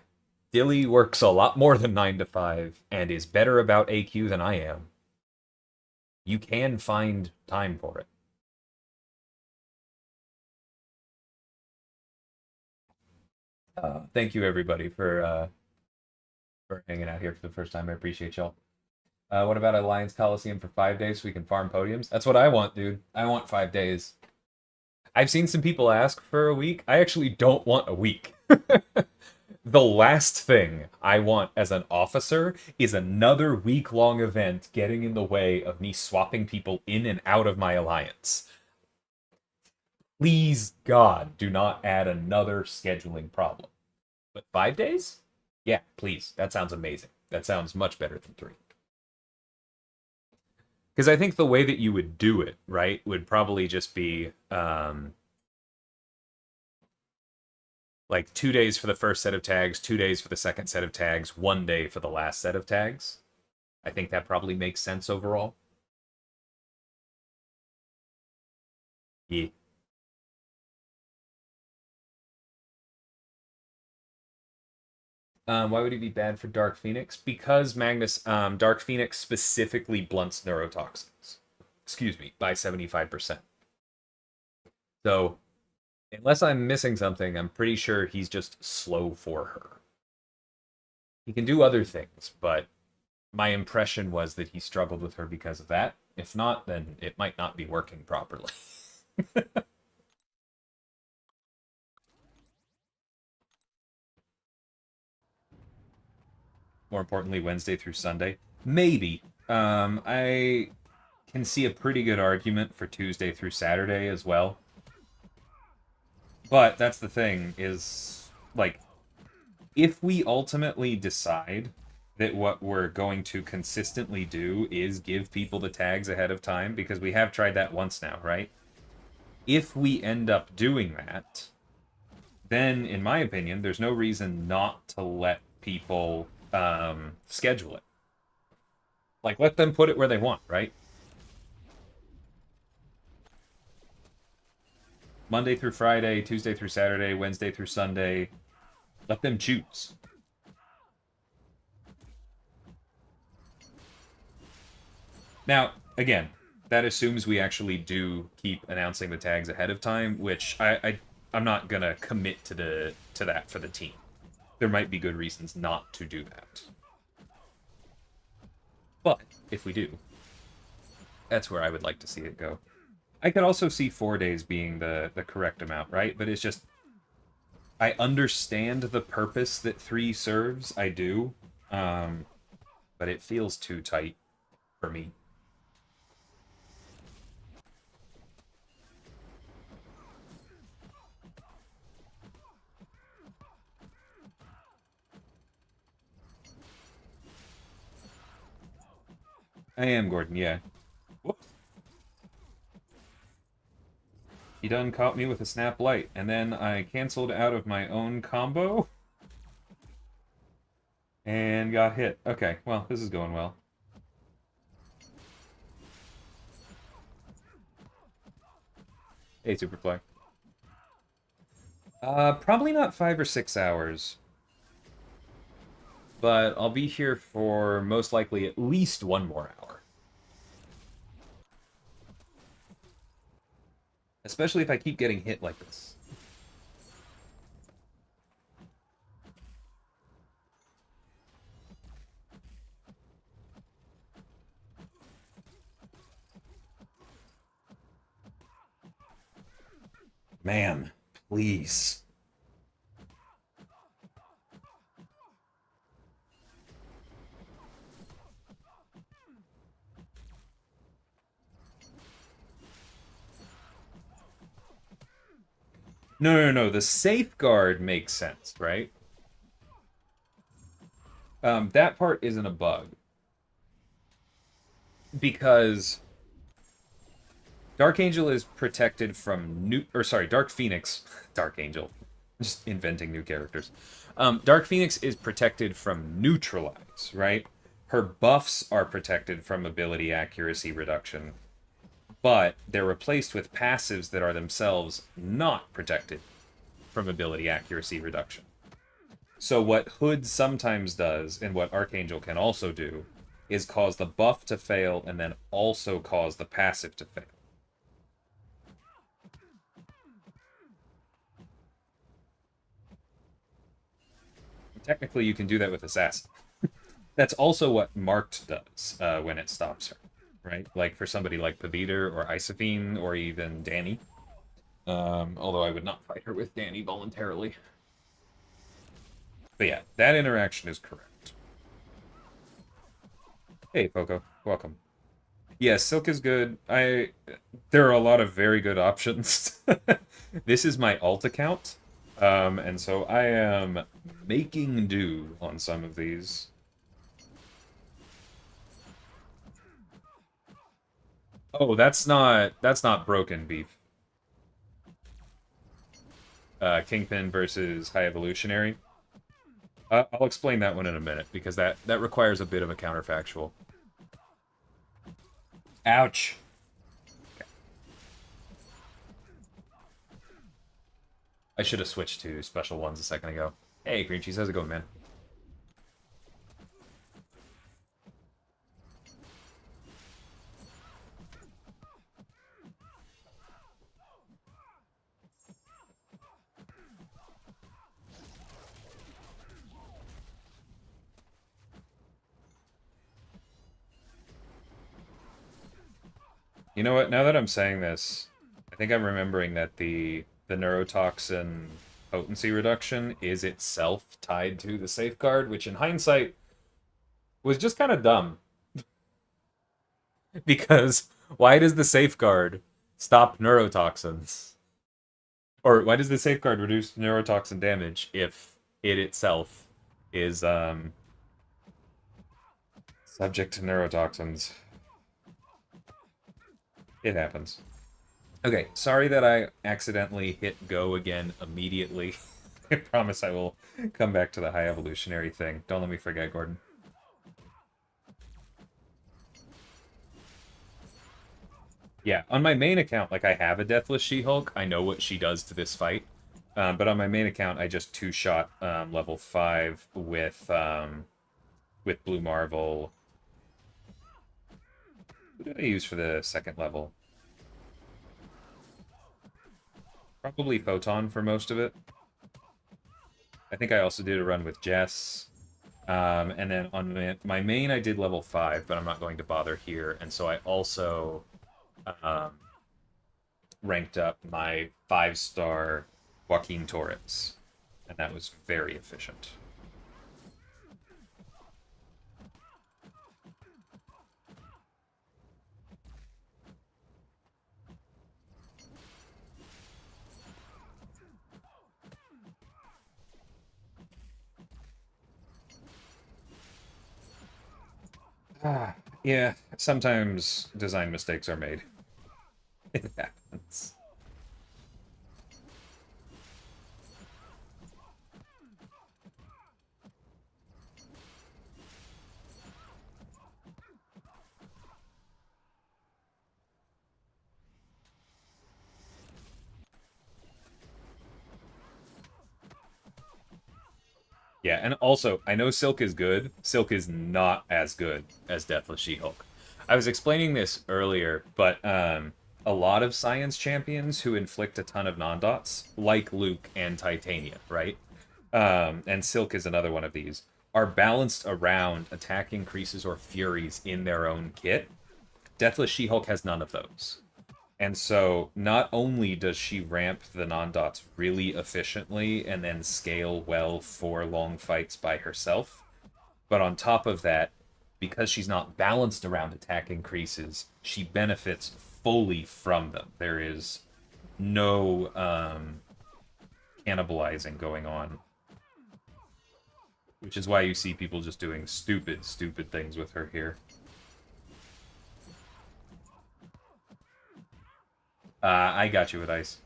Dilly works a lot more than 9 to 5 and is better about AQ than I am. You can find time for it. Thank you everybody for hanging out here for the first time. I appreciate y'all. What about Alliance Coliseum for 5 days so we can farm podiums? That's what I want, dude. I want 5 days. I've seen some people ask for a week. I actually don't want a week. The last thing I want as an officer is another week-long event getting in the way of me swapping people in and out of my alliance. Please, God, do not add another scheduling problem. But 5 days? Yeah, please. That sounds amazing. That sounds much better than 3. Because I think the way that you would do it, right, would probably just be like 2 days for the first set of tags, 2 days for the second set of tags, 1 day for the last set of tags. I think that probably makes sense overall. Yeah. Why would he be bad for Dark Phoenix? Because Magnus, Dark Phoenix specifically blunts neurotoxins. Excuse me, by 75%. So, unless I'm missing something, I'm pretty sure he's just slow for her. He can do other things, but my impression was that he struggled with her because of that. If not, then it might not be working properly. More importantly, Wednesday through Sunday. Maybe. I can see a pretty good argument for Tuesday through Saturday as well. But that's the thing, is, like, if we ultimately decide that what we're going to consistently do is give people the tags ahead of time, because we have tried that once now, right? If we end up doing that, then, in my opinion, there's no reason not to let people schedule it. Like, let them put it where they want, right? Monday through Friday, Tuesday through Saturday, Wednesday through Sunday. Let them choose. Now, again, that assumes we actually do keep announcing the tags ahead of time, which I'm not gonna commit to that for the team. There might be good reasons not to do that. But if we do, that's where I would like to see it go. I could also see 4 days being the correct amount, right? But it's just, I understand the purpose that 3 serves, I do, but it feels too tight for me. I am, Gordon, yeah. Whoops. He done caught me with a snap light, and then I canceled out of my own combo and got hit. Okay, well, this is going well. Hey, Superfly. Probably not 5 or 6 hours. But I'll be here for most likely at least 1 more hour. Especially if I keep getting hit like this. Man, please. No. The safeguard makes sense, right? That part isn't a bug. Because Dark Angel is protected from Dark Phoenix. Dark Angel. Just inventing new characters. Dark Phoenix is protected from neutralize, right? Her buffs are protected from ability accuracy reduction. but they're replaced with passives that are themselves not protected from ability accuracy reduction. So what Hood sometimes does, and what Archangel can also do, is cause the buff to fail and then also cause the passive to fail. Technically, you can do that with Assassin. That's also what Marked does when it stops her, right? Like for somebody like Paviter or Isophine or even Danny. Although I would not fight her with Danny voluntarily. But yeah, that interaction is correct. Hey, Poco. Welcome. Yeah, Silk is good. There are a lot of very good options. This is my alt account. And so I am making do on some of these. Oh, that's not broken beef. Kingpin versus High Evolutionary. I'll explain that one in a minute because that requires a bit of a counterfactual. Ouch. I should have switched to special ones a second ago. Hey, Green Cheese, how's it going, man? You know what? Now that I'm saying this, I think I'm remembering that the neurotoxin potency reduction is itself tied to the safeguard, which in hindsight was just kind of dumb. Because why does the safeguard stop neurotoxins? Or why does the safeguard reduce neurotoxin damage if it itself is subject to neurotoxins? It happens. Okay, sorry that I accidentally hit go again immediately. I promise I will come back to the high evolutionary thing. Don't let me forget, Gordon. Yeah, on my main account, like I have a Deathless She-Hulk. I know what she does to this fight. But on my main account, I just two-shot level 5 with Blue Marvel. What did I use for the second level? Probably Photon for most of it. I think I also did a run with Jess. And then on my main, I did level 5, but I'm not going to bother here. And so I also um, ranked up my 5-star Joaquin Torres. And that was very efficient. Yeah, sometimes design mistakes are made. It happens. Yeah, and also, I know Silk is good. Silk is not as good as Deathless She-Hulk. I was explaining this earlier, but a lot of science champions who inflict a ton of non-dots, like Luke and Titania, right? And Silk is another one of these, are balanced around attack increases or furies in their own kit. Deathless She-Hulk has none of those. And so not only does she ramp the non-dots really efficiently and then scale well for long fights by herself, but on top of that, because she's not balanced around attack increases, she benefits fully from them. There is no cannibalizing going on. Which is why you see people just doing stupid, stupid things with her here. I got you with ice.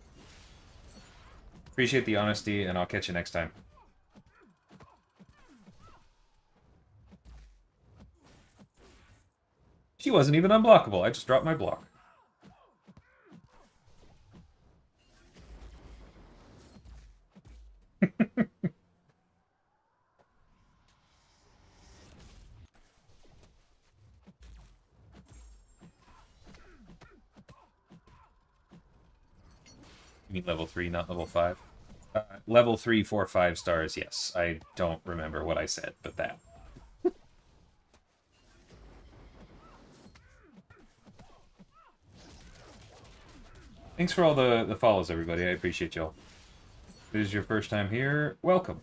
Appreciate the honesty, and I'll catch you next time. She wasn't even unblockable. I just dropped my block. You mean level 3, not level 5? Level 3, 4, 5 stars, yes. I don't remember what I said, but that. Thanks for all the follows, everybody. I appreciate y'all. If this is your first time here, welcome.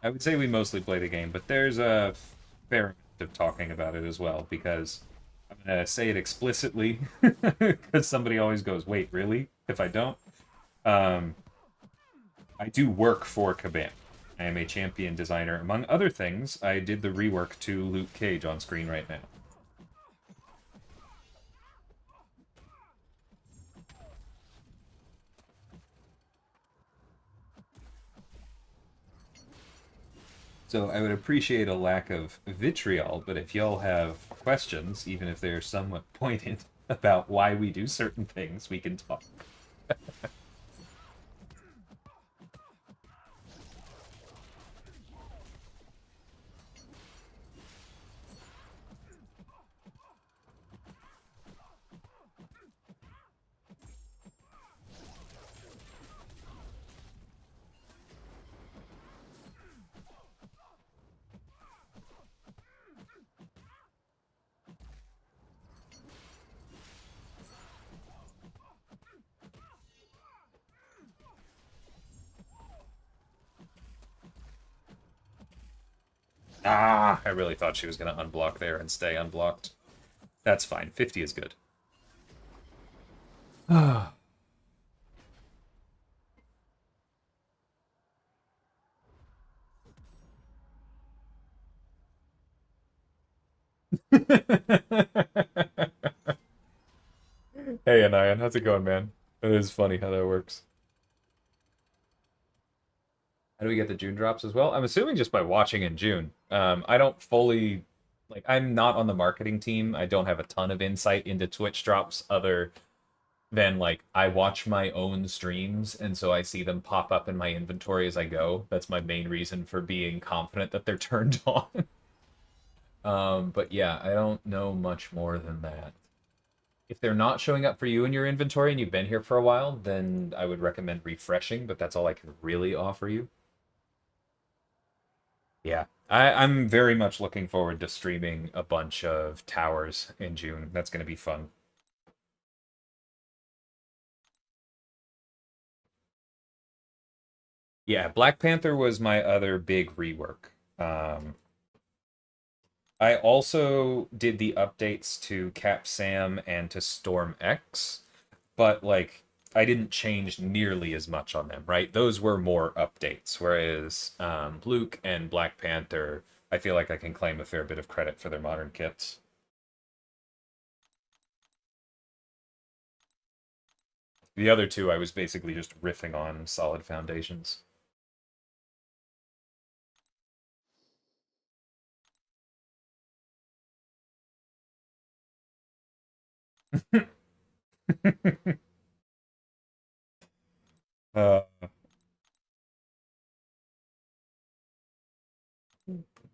I would say we mostly play the game, but there's a fair amount of talking about it as well, because I'm going to say it explicitly, because somebody always goes, wait, really? If I don't? I do work for Kabam. I am a champion designer. Among other things, I did the rework to Luke Cage on screen right now. So I would appreciate a lack of vitriol, but if y'all have questions, even if they're somewhat pointed, about why we do certain things, we can talk. Ah, I really thought she was going to unblock there and stay unblocked. That's fine. 50 is good. Hey, Anion, how's it going, man? It is funny how that works. How do we get the June drops as well? I'm assuming just by watching in June. I don't fully, like, I'm not on the marketing team. I don't have a ton of insight into Twitch drops other than, like, I watch my own streams, and so I see them pop up in my inventory as I go. That's my main reason for being confident that they're turned on. But yeah, I don't know much more than that. If they're not showing up for you in your inventory and you've been here for a while, then I would recommend refreshing, but that's all I can really offer you. Yeah, I'm very much looking forward to streaming a bunch of towers in June. That's going to be fun. Yeah, Black Panther was my other big rework. I also did the updates to Cap Sam and to Storm X, but like I didn't change nearly as much on them, right? Those were more updates, whereas Luke and Black Panther, I feel like I can claim a fair bit of credit for their modern kits. The other two, I was basically just riffing on solid foundations. uh,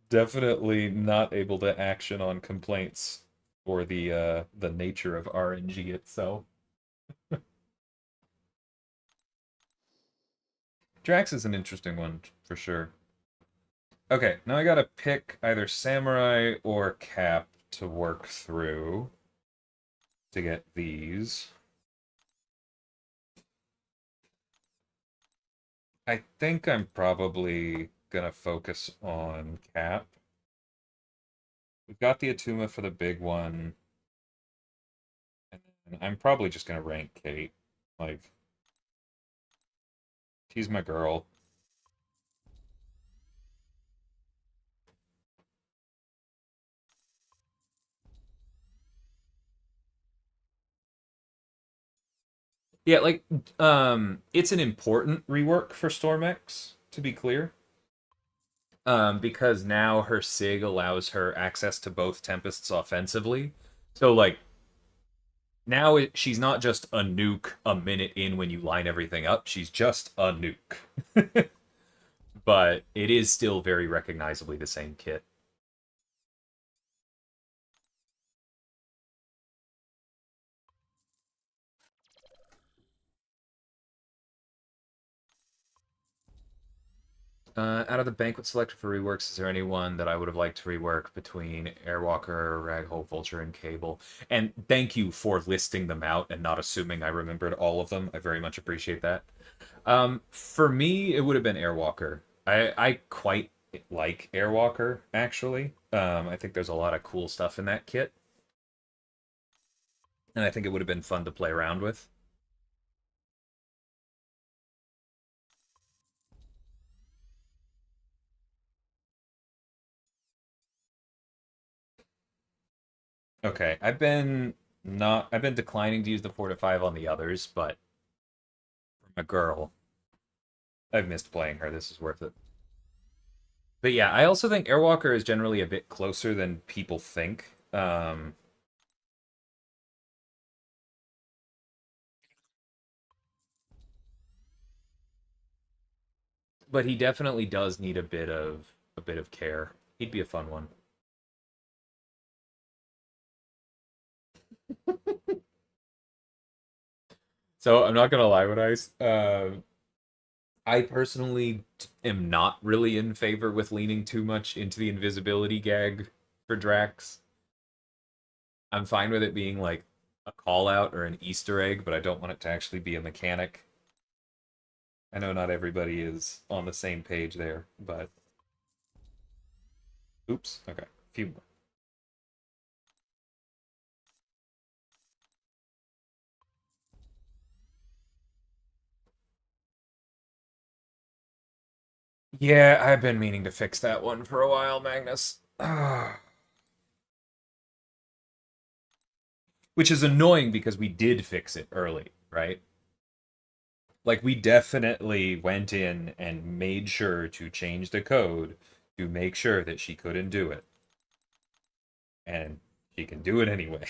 Definitely not able to action on complaints for the nature of RNG itself. Drax is an interesting one for sure. Okay, now I gotta pick either Samurai or Cap to work through to get these. I think I'm probably gonna focus on Cap. We've got the Atuma for the big one, and then I'm probably just gonna rank Kate. Like, she's my girl. Yeah, like, it's an important rework for Stormex, to be clear. Because now her Sig allows her access to both Tempests offensively. So, like, now she's not just a nuke a minute in when you line everything up. She's just a nuke. But it is still very recognizably the same kit. Out of the banquet selected for reworks, is there anyone that I would have liked to rework between Airwalker, Raghole, Vulture, and Cable? And thank you for listing them out and not assuming I remembered all of them. I very much appreciate that. For me, it would have been Airwalker. I quite like Airwalker, actually. I think there's a lot of cool stuff in that kit. And I think it would have been fun to play around with. Okay, I've been declining to use the 4 to 5 on the others, but from a girl, I've missed playing her. This is worth it. But yeah, I also think Airwalker is generally a bit closer than people think. But he definitely does need a bit of care. He'd be a fun one. So I'm not gonna lie, when I personally am not really in favor with leaning too much into the invisibility gag for Drax. I'm fine with it being like a call out or an Easter egg, but I don't want it to actually be a mechanic. I know not everybody is on the same page there, but oops, okay, a few more. Yeah, I've been meaning to fix that one for a while, Magnus. Which is annoying because we did fix it early, right? Like we definitely went in and made sure to change the code to make sure that she couldn't do it. And she can do it anyway.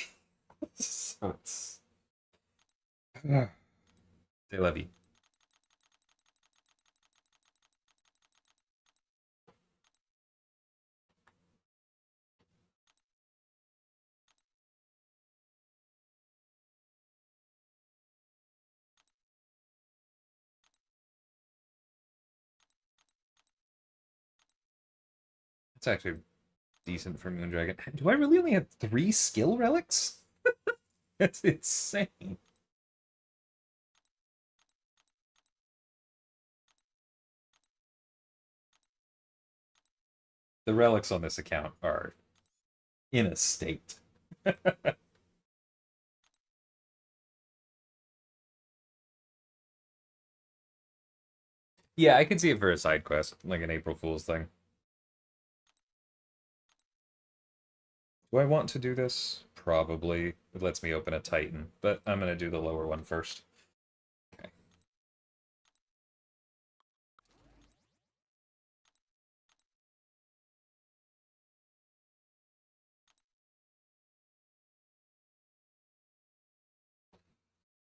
So it's they love you. It's actually decent for Moondragon. Do I really only have 3 skill relics? That's insane. The relics on this account are in a state. Yeah, I could see it for a side quest, like an April Fool's thing. Do I want to do this? Probably. It lets me open a Titan, but I'm going to do the lower one first. Okay.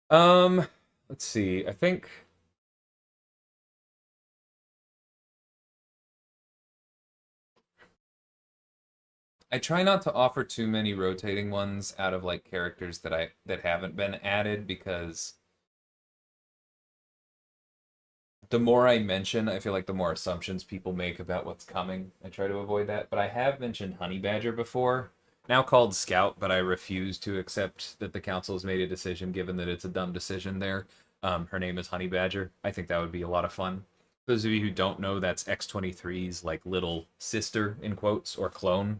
Um, let's see. I think I try not to offer too many rotating ones out of like characters that haven't been added because the more I mention, I feel like the more assumptions people make about what's coming. I try to avoid that, but I have mentioned Honey Badger before, now called Scout, but I refuse to accept that the council has made a decision given that it's a dumb decision there. Her name is Honey Badger. I think that would be a lot of fun. Those of you who don't know, that's X-23's like little sister in quotes or clone.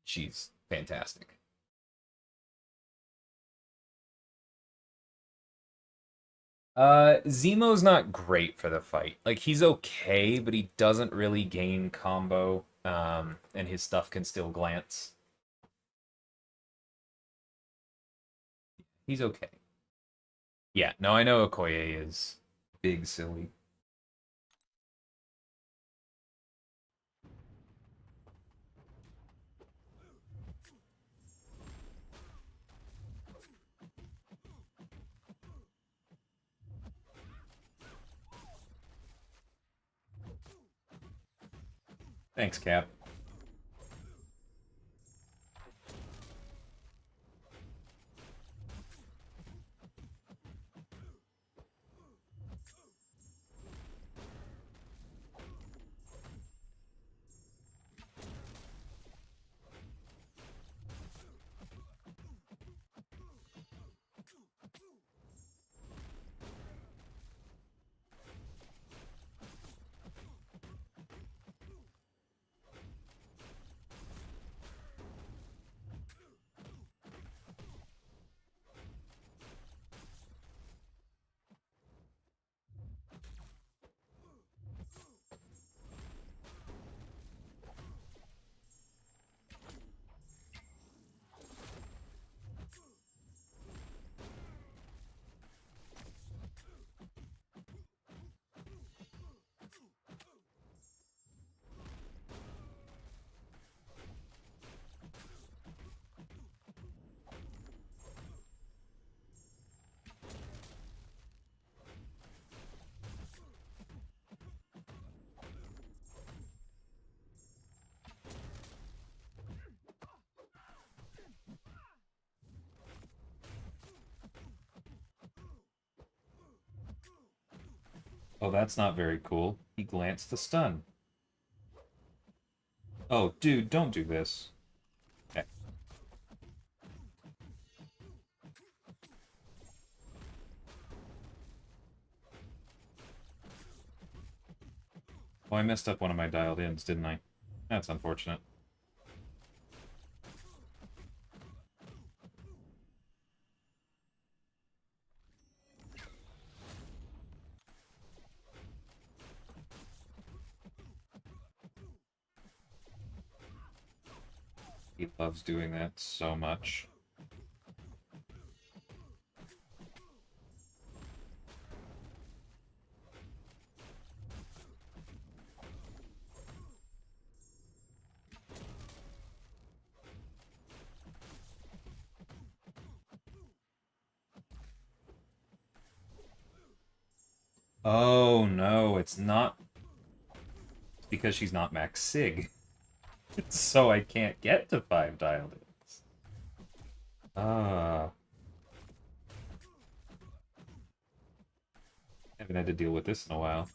She's fantastic. Zemo's not great for the fight. Like he's okay, but he doesn't really gain combo. And his stuff can still glance. He's okay. Yeah, no, I know Okoye is big silly. Thanks, Cap. Oh, that's not very cool. He glanced the stun. Oh, dude, don't do this. Okay. Well, I messed up one of my dialed ins, didn't I? That's unfortunate. He loves doing that so much. Oh no, it's not because she's not max sig. So I can't get to 5 dialed ins. Ah, haven't had to deal with this in a while.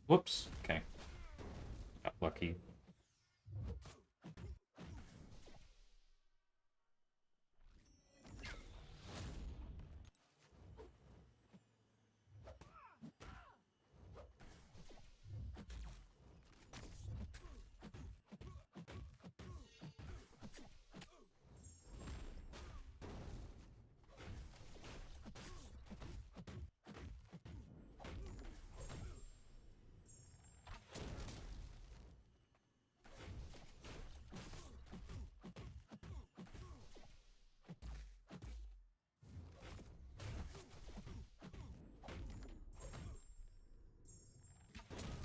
Whoops. Okay. Got lucky.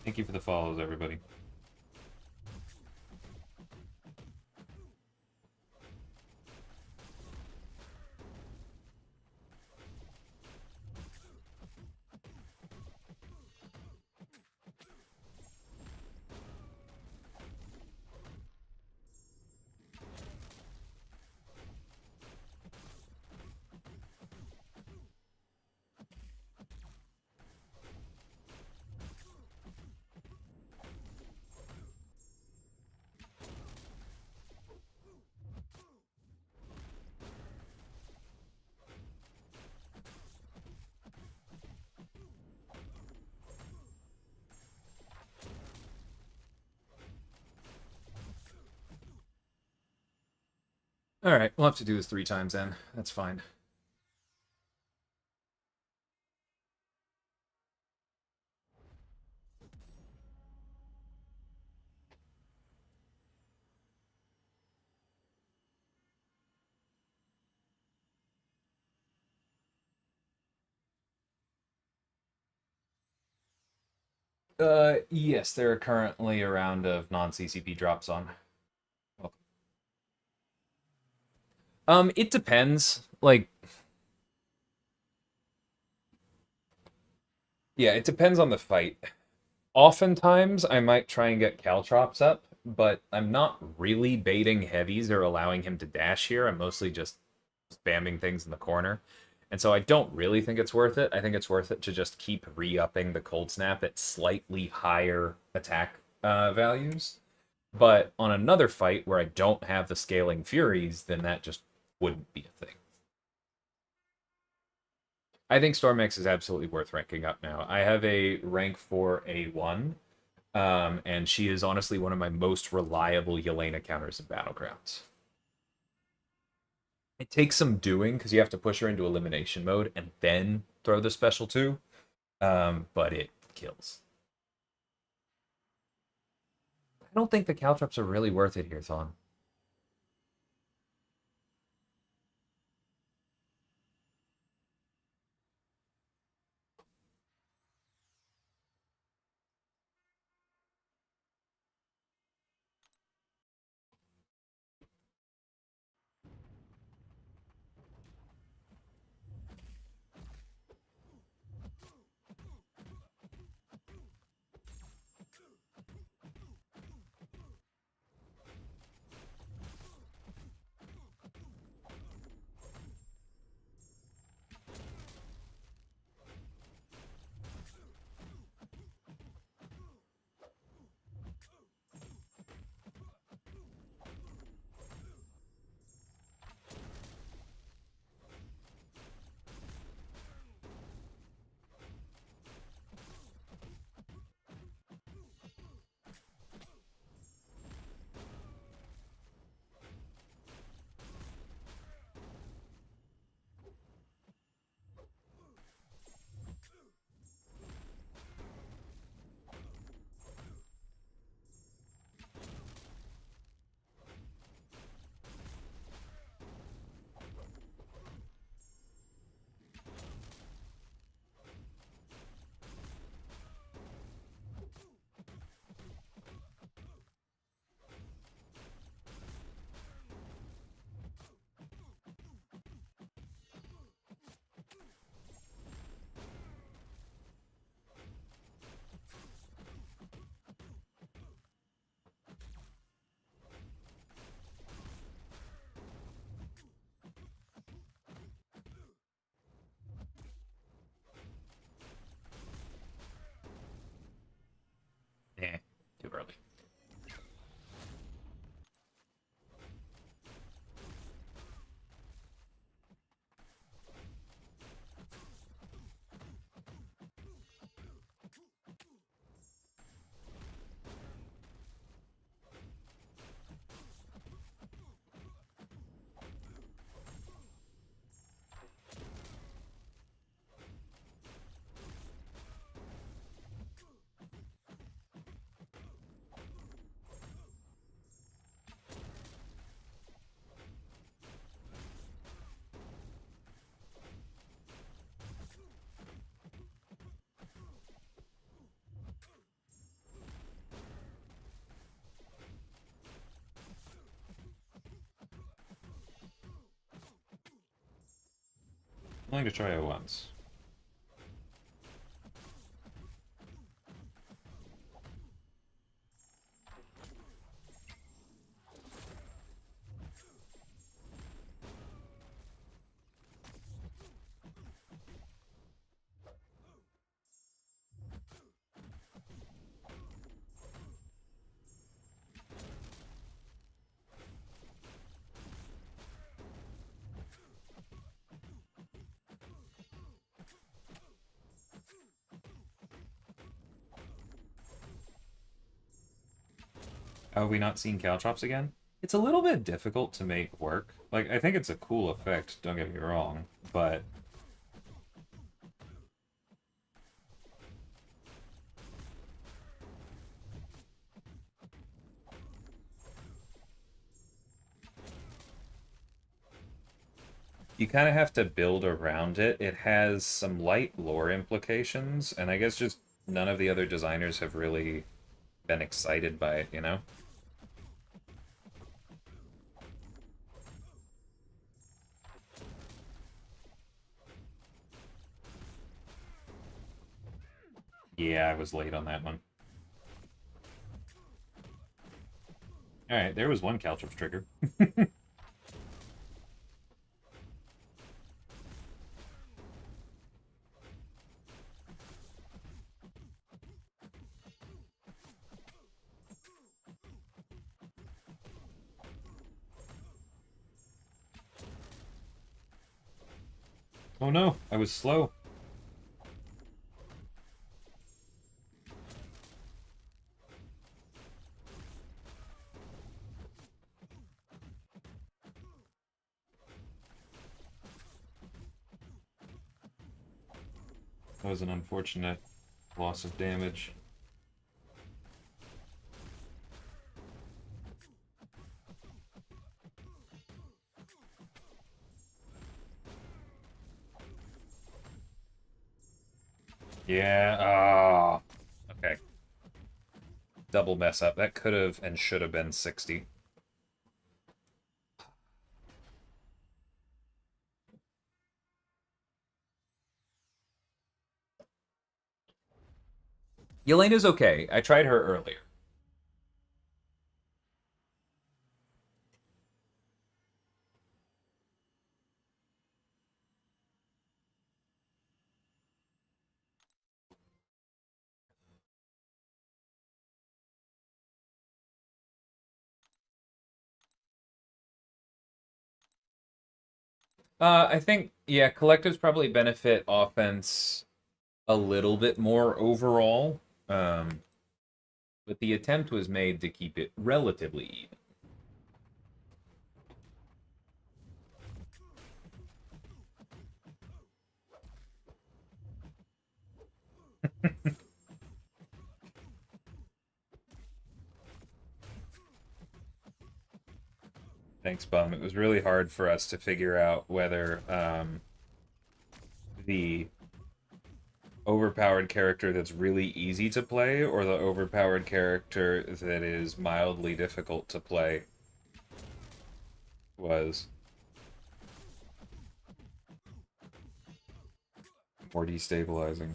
Thank you for the follows, everybody. All right, we'll have to do this 3 times then. That's fine. Yes, there are currently a round of non-CCP drops on. Welcome. It depends. Like, yeah, it depends on the fight. Oftentimes, I might try and get Caltrops up, but I'm not really baiting heavies or allowing him to dash here. I'm mostly just spamming things in the corner. And so I don't really think it's worth it. I think it's worth it to just keep re-upping the Cold Snap at slightly higher attack values. But on another fight where I don't have the scaling Furies, then that just wouldn't be a thing. I think Storm X is absolutely worth ranking up now. I have a rank 4 A1, and she is honestly one of my most reliable Yelena counters in Battlegrounds. It takes some doing because you have to push her into elimination mode and then throw the special 2, but it kills. I don't think the Caltrops are really worth it here, Thon. willing to try it once. Have we not seen Caltrops again? It's a little bit difficult to make work. Like, I think it's a cool effect, don't get me wrong, but... you kind of have to build around it. It has some light lore implications, and I guess just none of the other designers have really been excited by it, you know? Yeah, I was late on that one. Alright, there was one Caltrops trigger. Oh no, I was slow. That was an unfortunate loss of damage. Yeah, ah. Okay. Double mess up. That could have and should have been 60. Yelena's okay. I tried her earlier. I think, yeah, collectives probably benefit offense a little bit more overall. But the attempt was made to keep it relatively even. Thanks, Bum. It was really hard for us to figure out whether the overpowered character that's really easy to play or the overpowered character that is mildly difficult to play was more destabilizing.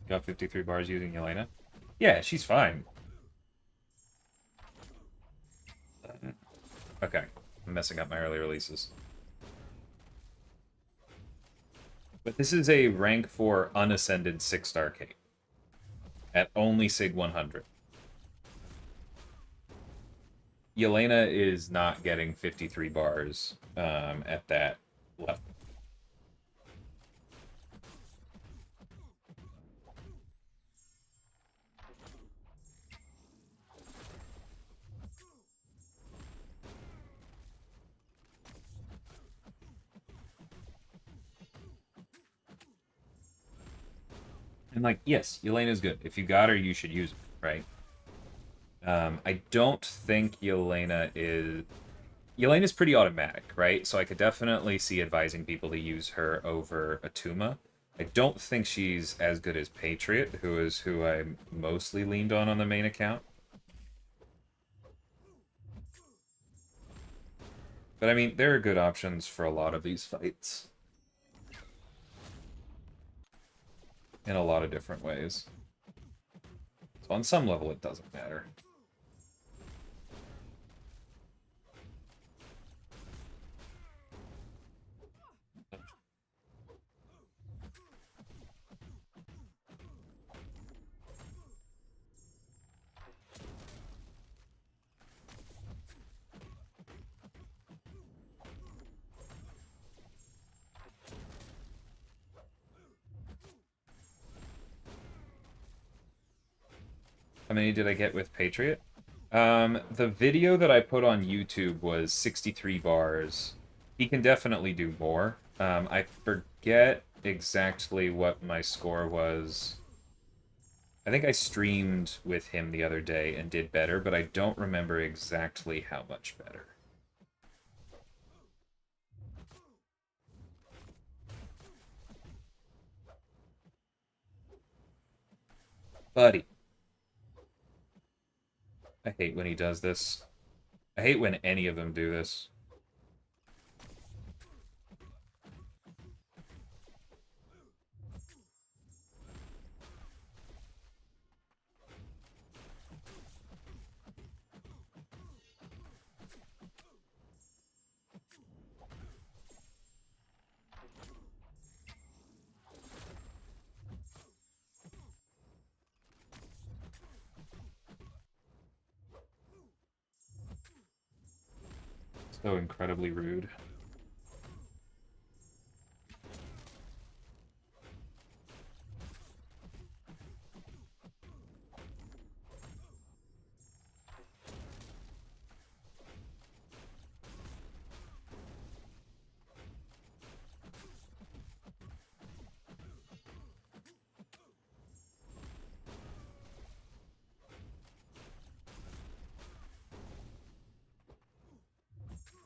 Got 53 bars using Yelena. Yeah, she's fine. Okay, I'm messing up my early releases. But this is a rank 4 unascended 6-star Kate. At only Sig 100. Yelena is not getting 53 bars at that level. And like, yes, Yelena's good. If you got her, you should use her, right? I don't think Yelena's pretty automatic, right? So I could definitely see advising people to use her over Atuma. I don't think she's as good as Patriot, who I mostly leaned on the main account. But I mean, there are good options for a lot of these fights. In a lot of different ways. So on some level, it doesn't matter. How many did I get with Patriot? The video that I put on YouTube was 63 bars. He can definitely do more. I forget exactly what my score was. I think I streamed with him the other day and did better, but I don't remember exactly how much better. Buddy. I hate when he does this. I hate when any of them do this. So incredibly rude.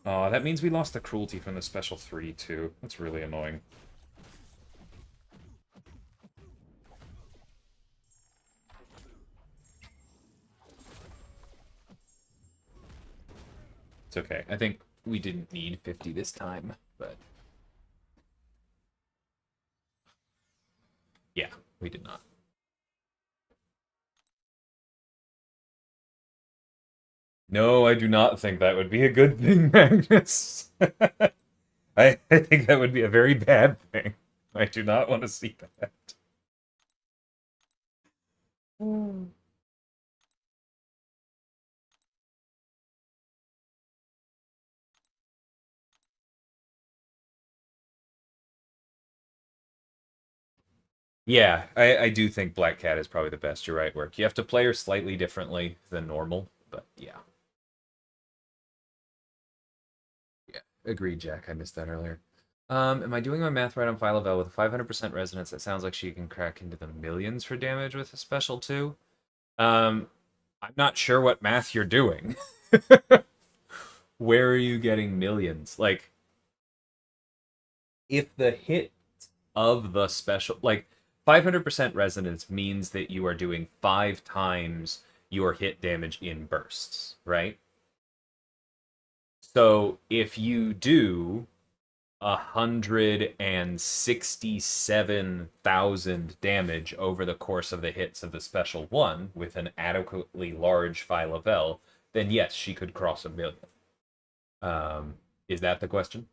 Oh, that means we lost the cruelty from the special 3, too. That's really annoying. It's okay. I think we didn't need 50 this time, but... yeah, we did not. No, I do not think that would be a good thing, Magnus. I think that would be a very bad thing. I do not want to see that. Yeah, I do think Black Cat is probably the best. You're right, Work. You have to play her slightly differently than normal, but yeah. Yeah, agreed, Jack. I missed that earlier. Am I doing my math right on Phyla-Vel with a 500% resonance? That sounds like she can crack into the millions for damage with a special 2. I'm not sure what math you're doing. Where are you getting millions? Like, if the hit of the special, like, 500% resonance means that you are doing 5 times your hit damage in bursts, right? So if you do 167,000 damage over the course of the hits of the special 1 with an adequately large Phyla-Vel, then yes, she could cross a million. Is that the question?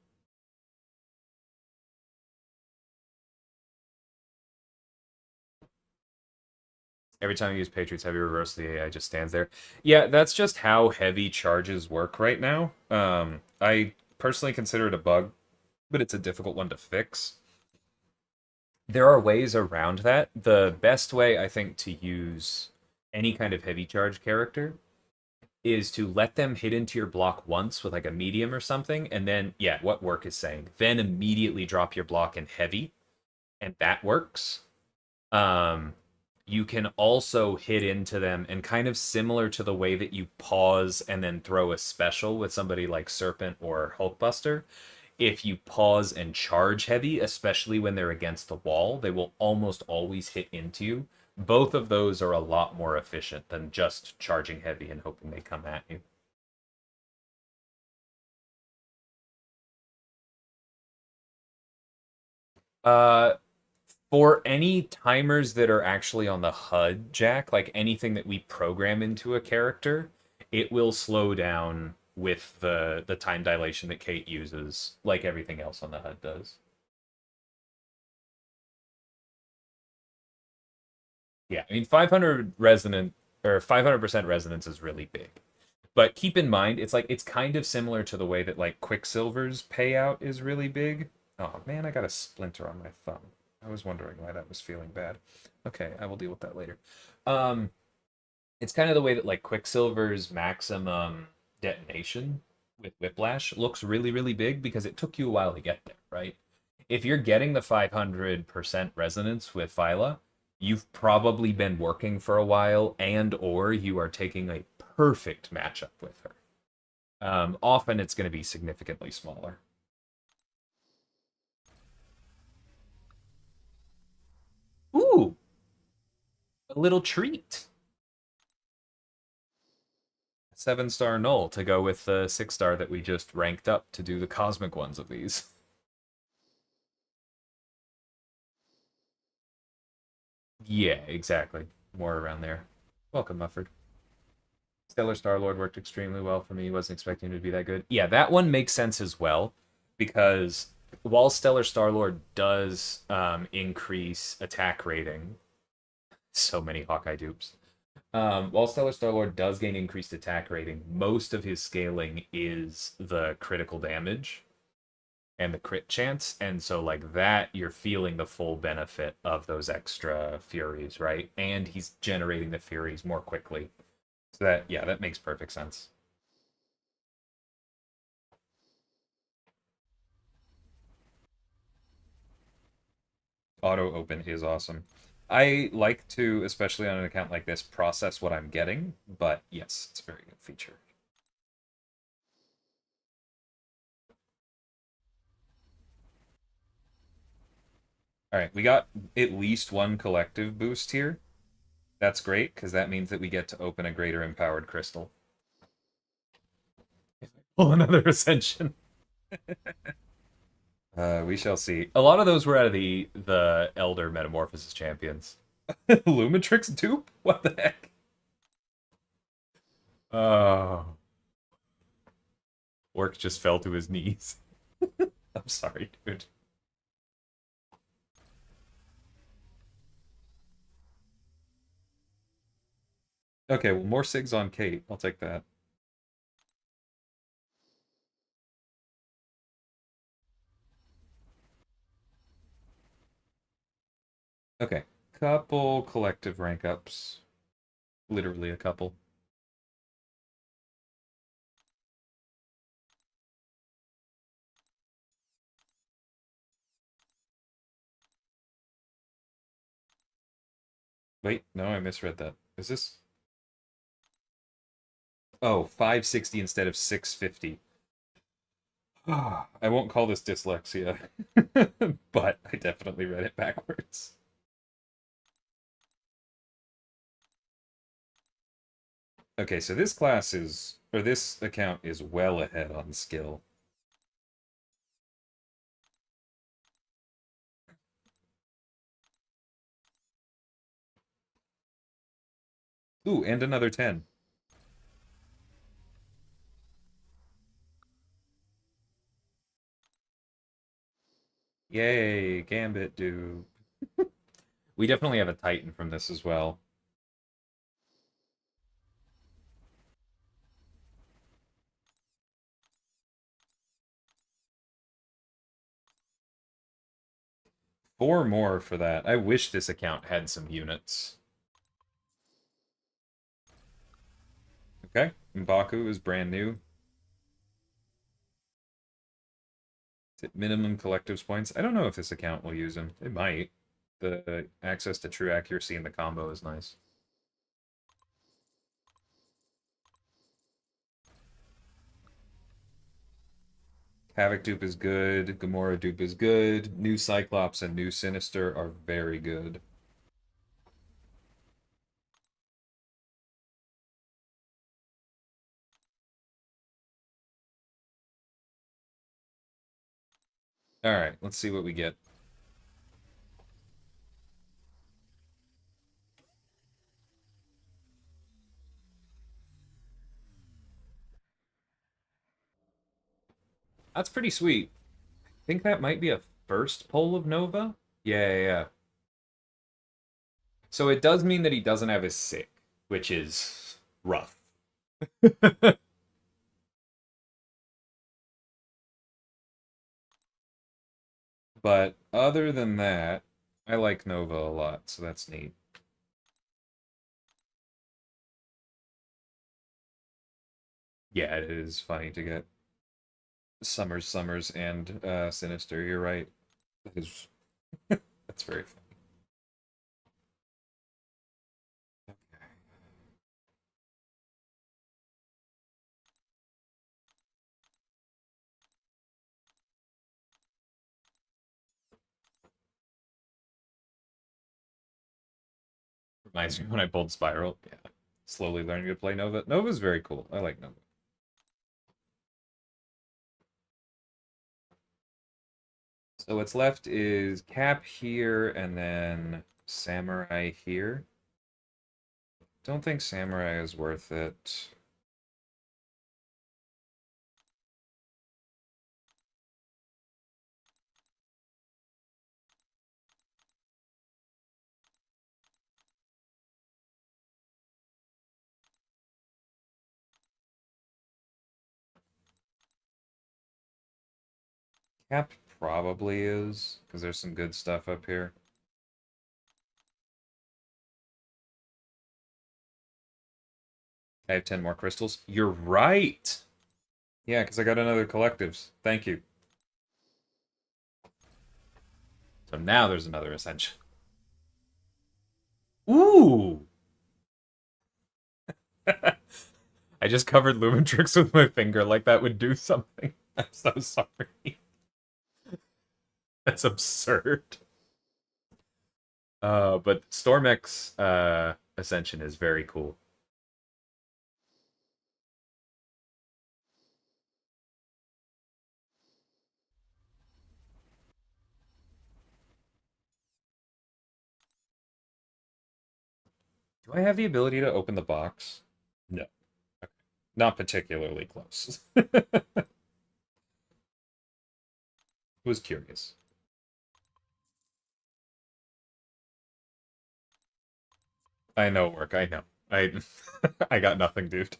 Every time you use Patriot's Heavy Reverse, the AI just stands there. Yeah, that's just how heavy charges work right now. I personally consider it a bug, but it's a difficult one to fix. There are ways around that. The best way, I think, to use any kind of heavy charge character is to let them hit into your block once with like a medium or something, and then, yeah, what Work is saying, then immediately drop your block in heavy, and that works. Um, you can also hit into them, and kind of similar to the way that you pause and then throw a special with somebody like Serpent or Hulkbuster, if you pause and charge heavy, especially when they're against the wall, they will almost always hit into you. Both of those are a lot more efficient than just charging heavy and hoping they come at you. Uh, for any timers that are actually on the HUD, Jack, like anything that we program into a character, it will slow down with the time dilation that Kate uses, like everything else on the HUD does. Yeah, I mean 500 resonant or 500% resonance is really big. But keep in mind, it's like it's kind of similar to the way that like Quicksilver's payout is really big. Oh man, I got a splinter on my thumb. I was wondering why that was feeling bad. Okay, I will deal with that later. Um, it's kind of the way that like Quicksilver's maximum detonation with Whiplash looks really, really big because it took you a while to get there, right? If you're getting the 500% resonance with Phyla, you've probably been working for a while and or you are taking a perfect matchup with her. Often it's going to be significantly smaller. Ooh, a little treat. 7-star null to go with the 6-star that we just ranked up to do the cosmic ones of these. Yeah, exactly. More around there. Welcome, Mufford. Stellar Star Lord worked extremely well for me. Wasn't expecting him to be that good. Yeah, that one makes sense as well because while Stellar Star Lord does increase attack rating, so many Hawkeye dupes. While Stellar Star Lord does gain increased attack rating, most of his scaling is the critical damage and the crit chance, and so like that, you're feeling the full benefit of those extra furies, right? And he's generating the furies more quickly. So that, yeah, that makes perfect sense. Auto open is awesome. I like to, especially on an account like this, process what I'm getting, but yes, it's a very good feature. All right, we got at least one collective boost here. That's great, because that means that we get to open a greater empowered crystal. Pull another ascension. We shall see. A lot of those were out of the Elder Metamorphosis champions. Lumitrix dupe? What the heck? Oh. Orc just fell to his knees. I'm sorry, dude. Okay, well, more SIGs on Kate. I'll take that. Okay, couple collective rank ups. Literally a couple. Wait, no, I misread that. Is this? Oh, 560 instead of 650. I won't call this dyslexia, but I definitely read it backwards. Okay, so this class is, or this account is well ahead on skill. Ooh, and another 10. Yay, Gambit do. We definitely have a Titan from this as well. Four more for that. I wish this account had some units. Okay, Mbaku is brand new. Is it minimum collectives points? I don't know if this account will use him. It might. The access to true accuracy in the combo is nice. Havoc dupe is good. Gamora dupe is good. New Cyclops and new Sinister are very good. Alright, let's see what we get. That's pretty sweet. I think that might be a first pull of Nova. Yeah. So it does mean that he doesn't have his sick, which is rough. But other than that, I like Nova a lot, so that's neat. Yeah, it is funny to get Summers, and Sinister. You're right. That is that's very funny. Reminds me when I pulled Spiral. Yeah, slowly learning to play Nova. Nova's very cool. I like Nova. So what's left is Cap here and then Samurai here. Don't think Samurai is worth it. Cap probably is, because there's some good stuff up here. I have 10 more crystals. You're right! Yeah, because I got another collectives. Thank you. So now there's another ascension. Ooh! I just covered Lumentrix with my finger like that would do something. I'm so sorry. That's absurd. But Stormx Ascension is very cool. Do I have the ability to open the box? No. Okay. Not particularly close. Was curious. I know work, I know. I I got nothing, dude.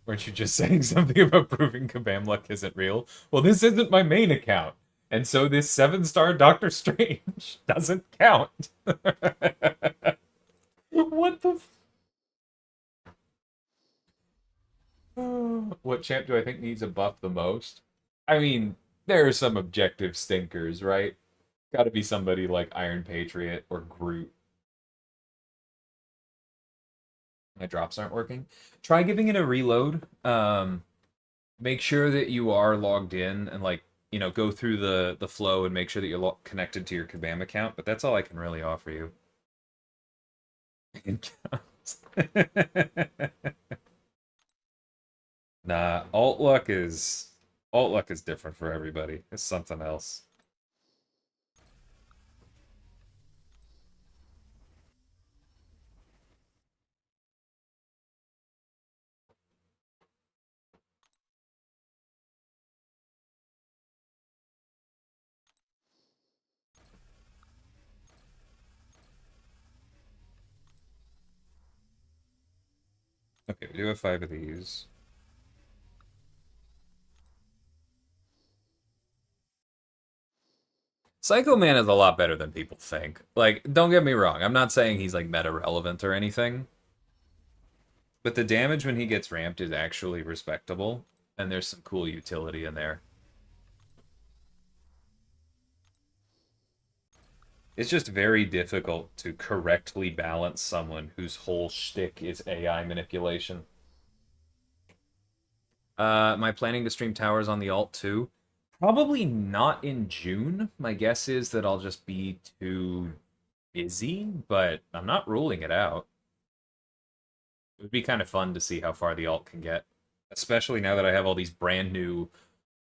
Weren't you just saying something about proving Kabam luck isn't real? Well, this isn't my main account. And so this 7-star Doctor Strange doesn't count. What the what champ do I think needs a buff the most? I mean, there are some objective stinkers, right? Got to be somebody like Iron Patriot or Groot. My drops aren't working. Try giving it a reload. Make sure that you are logged in and go through the flow and make sure that you're connected to your Kabam account. But that's all I can really offer you. Nah, alt luck is different for everybody. It's something else. Okay, we do have 5 of these. Psycho Man is a lot better than people think. Like, don't get me wrong. I'm not saying he's like meta relevant or anything, but the damage when he gets ramped is actually respectable, and there's some cool utility in there. It's just very difficult to correctly balance someone whose whole shtick is AI manipulation. Am I planning to stream Towers on the alt too? Probably not in June. My guess is that I'll just be too busy, but I'm not ruling it out. It would be kind of fun to see how far the alt can get, especially now that I have all these brand new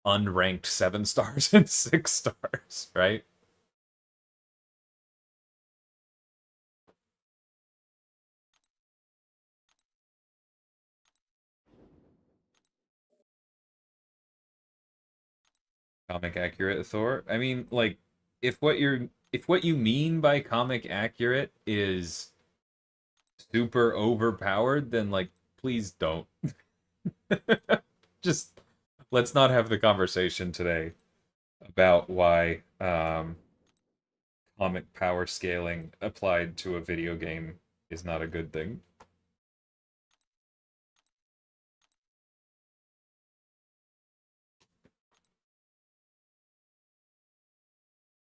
unranked 7 stars and 6 stars, right? Comic accurate Thor. I mean, like, if what you mean by comic accurate is super overpowered, then like please don't. Just let's not have the conversation today about why comic power scaling applied to a video game is not a good thing.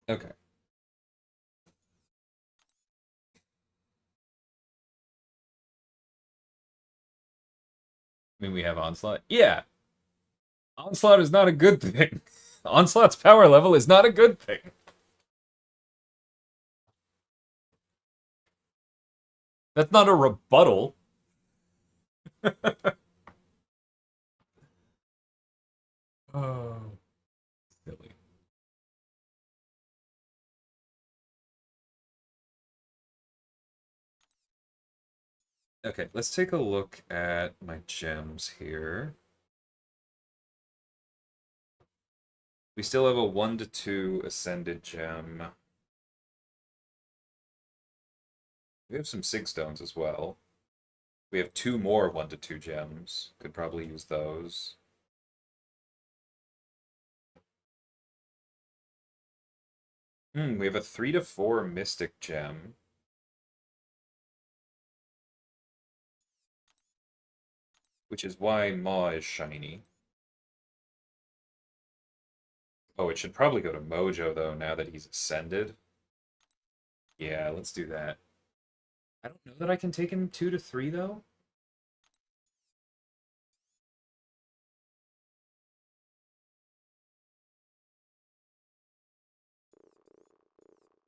Okay. I mean, we have Onslaught. Yeah, Onslaught is not a good thing. Onslaught's power level is not a good thing. That's not a rebuttal. Oh, silly. Okay, let's take a look at my gems here. We still have a 1 to 2 ascended gem. We have some sig stones as well. We have 2 more 1 to 2 gems. Could probably use those. We have a 3 to 4 mystic gem. Which is why Maw is shiny. Oh, it should probably go to Mojo, though, now that he's ascended. Yeah, let's do that. I don't know that I can take him 2 to 3, though.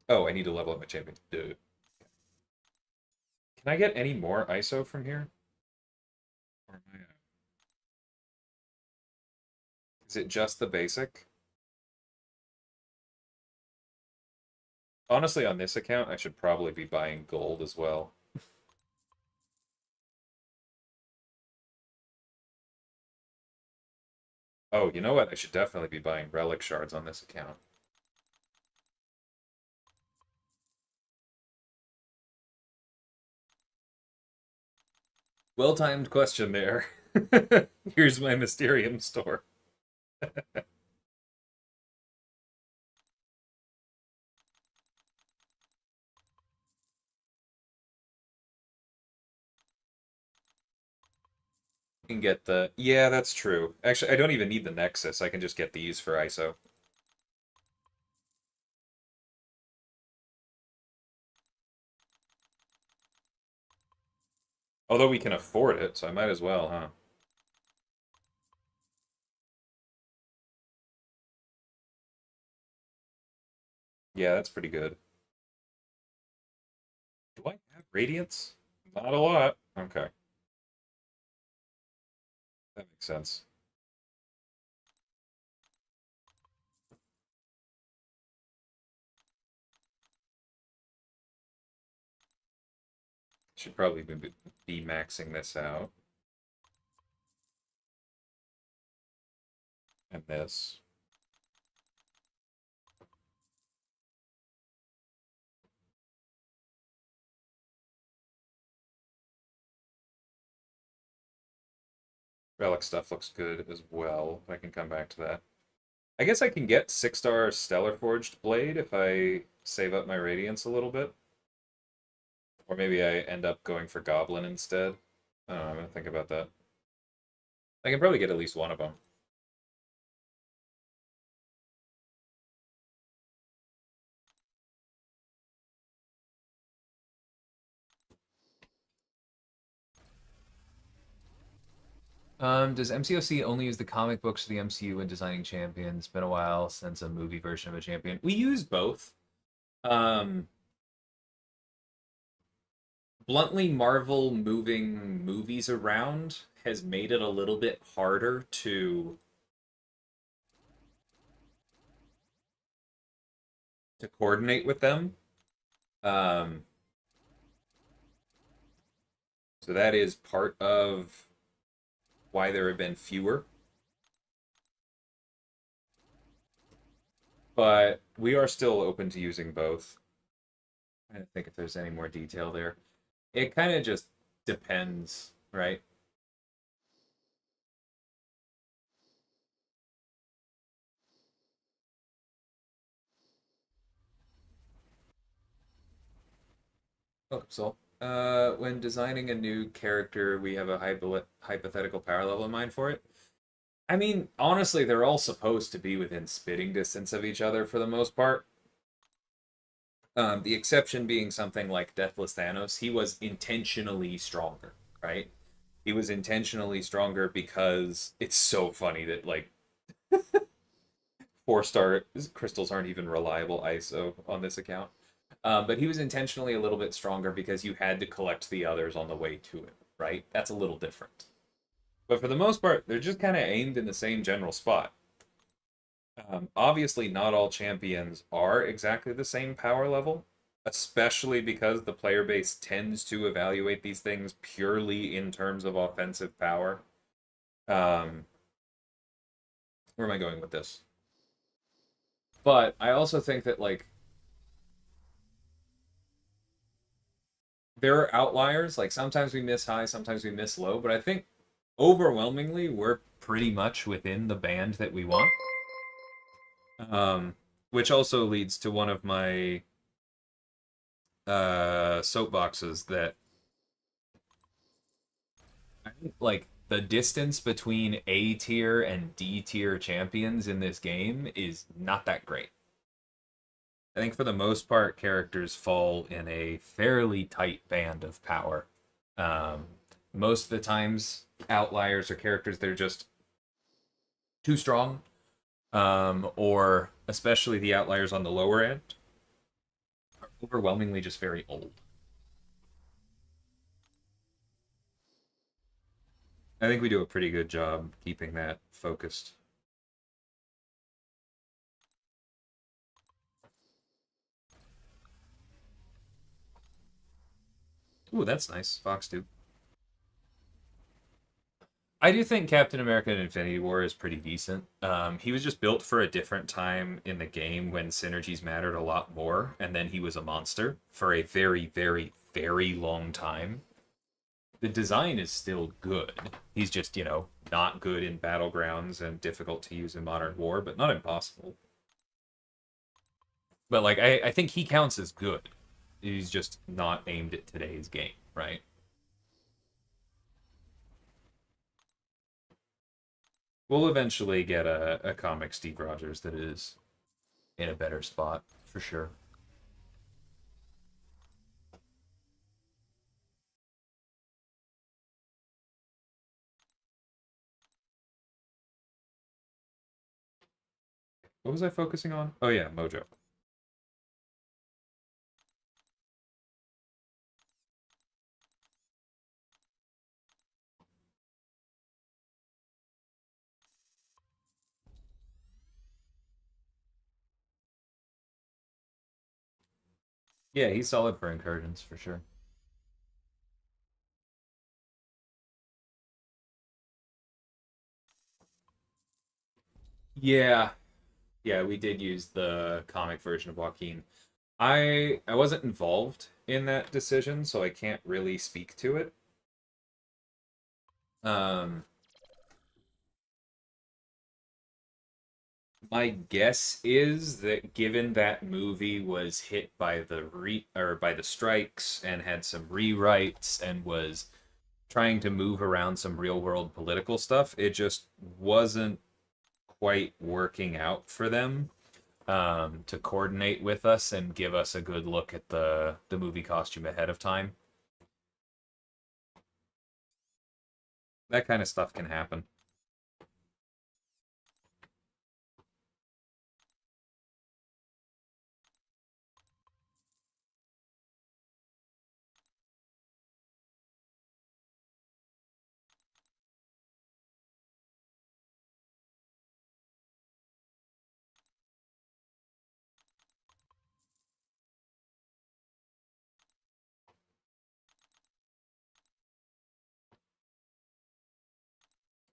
Oh, I need to level up my champion. Duh. Can I get any more ISO from here? Or am I, is it just the basic? Honestly, on this account, I should probably be buying gold as well. Oh, you know what? I should definitely be buying relic shards on this account. Well-timed question there. Here's my Mysterium store. You can get the... Yeah, that's true. Actually, I don't even need the Nexus. I can just get these for ISO. Although we can afford it, so I might as well, huh? Yeah, that's pretty good. Do I have Radiance? Not a lot. Okay, that makes sense. Should probably be maxing this out. And this. Relic stuff looks good as well. I can come back to that. I guess I can get 6-star Stellar Forged Blade if I save up my Radiance a little bit. Or maybe I end up going for Goblin instead. I don't know, I'm gonna think about that. I can probably get at least one of them. Does MCOC only use the comic books for the MCU when designing champions? It's been a while since a movie version of a champion. We use both. Um, Bluntly, Marvel moving movies around has made it a little bit harder to coordinate with them. Um, so that is part of why there have been fewer. But we are still open to using both. I don't think if there's any more detail there. It kind of just depends, right? Oh, so when designing a new character, we have a hypothetical power level in mind for it. I mean, honestly, they're all supposed to be within spitting distance of each other for the most part. The exception being something like Deathless Thanos, he was intentionally stronger, right? He was intentionally stronger because it's so funny that like 4-star crystals aren't even reliable ISO on this account. But he was intentionally a little bit stronger because you had to collect the others on the way to it, right? That's a little different. But for the most part, they're just kind of aimed in the same general spot. Obviously, not all champions are exactly the same power level, especially because the player base tends to evaluate these things purely in terms of offensive power. Um, where am I going with this? But I also think that like there are outliers. Like sometimes we miss high, sometimes we miss low, but I think overwhelmingly we're pretty much within the band that we want. Which also leads to one of my soapboxes that I think like the distance between A tier and D tier champions in this game is not that great. I think for the most part, characters fall in a fairly tight band of power. Um, Most of the times, outliers are characters that are just too strong, or especially the outliers on the lower end, are overwhelmingly just very old. I think we do a pretty good job keeping that focused. Ooh, that's nice. Fox too. I do think Captain America and Infinity War is pretty decent. He was just built for a different time in the game when synergies mattered a lot more, and then he was a monster for a very, very, very long time. The design is still good. He's just, not good in battlegrounds and difficult to use in modern war, but not impossible. But like I think he counts as good. He's just not aimed at today's game, right? We'll eventually get a comic Steve Rogers that is in a better spot for sure. What was I focusing on? Oh yeah, Mojo. Yeah, he's solid for incursions for sure. Yeah, yeah, we did use the comic version of Joaquin. I wasn't involved in that decision, so I can't really speak to it. Um, My guess is that given that movie was hit by by the strikes and had some rewrites and was trying to move around some real world political stuff, it just wasn't quite working out for them to coordinate with us and give us a good look at the movie costume ahead of time. That kind of stuff can happen.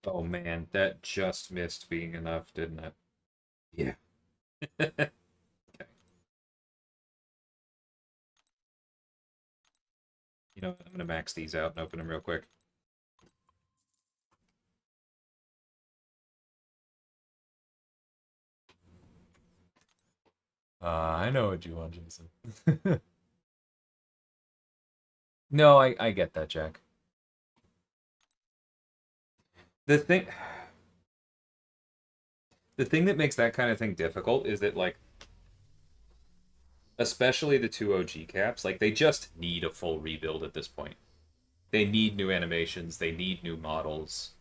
Oh man, that just missed being enough, didn't it? Yeah. You know what? I'm gonna max these out and open them real quick. I know what you want, Jason. No, I get that, Jack. The thing the thing that makes that kind of thing difficult is that like especially the two OG caps, like they just need a full rebuild at this point. They need new animations, they need new models.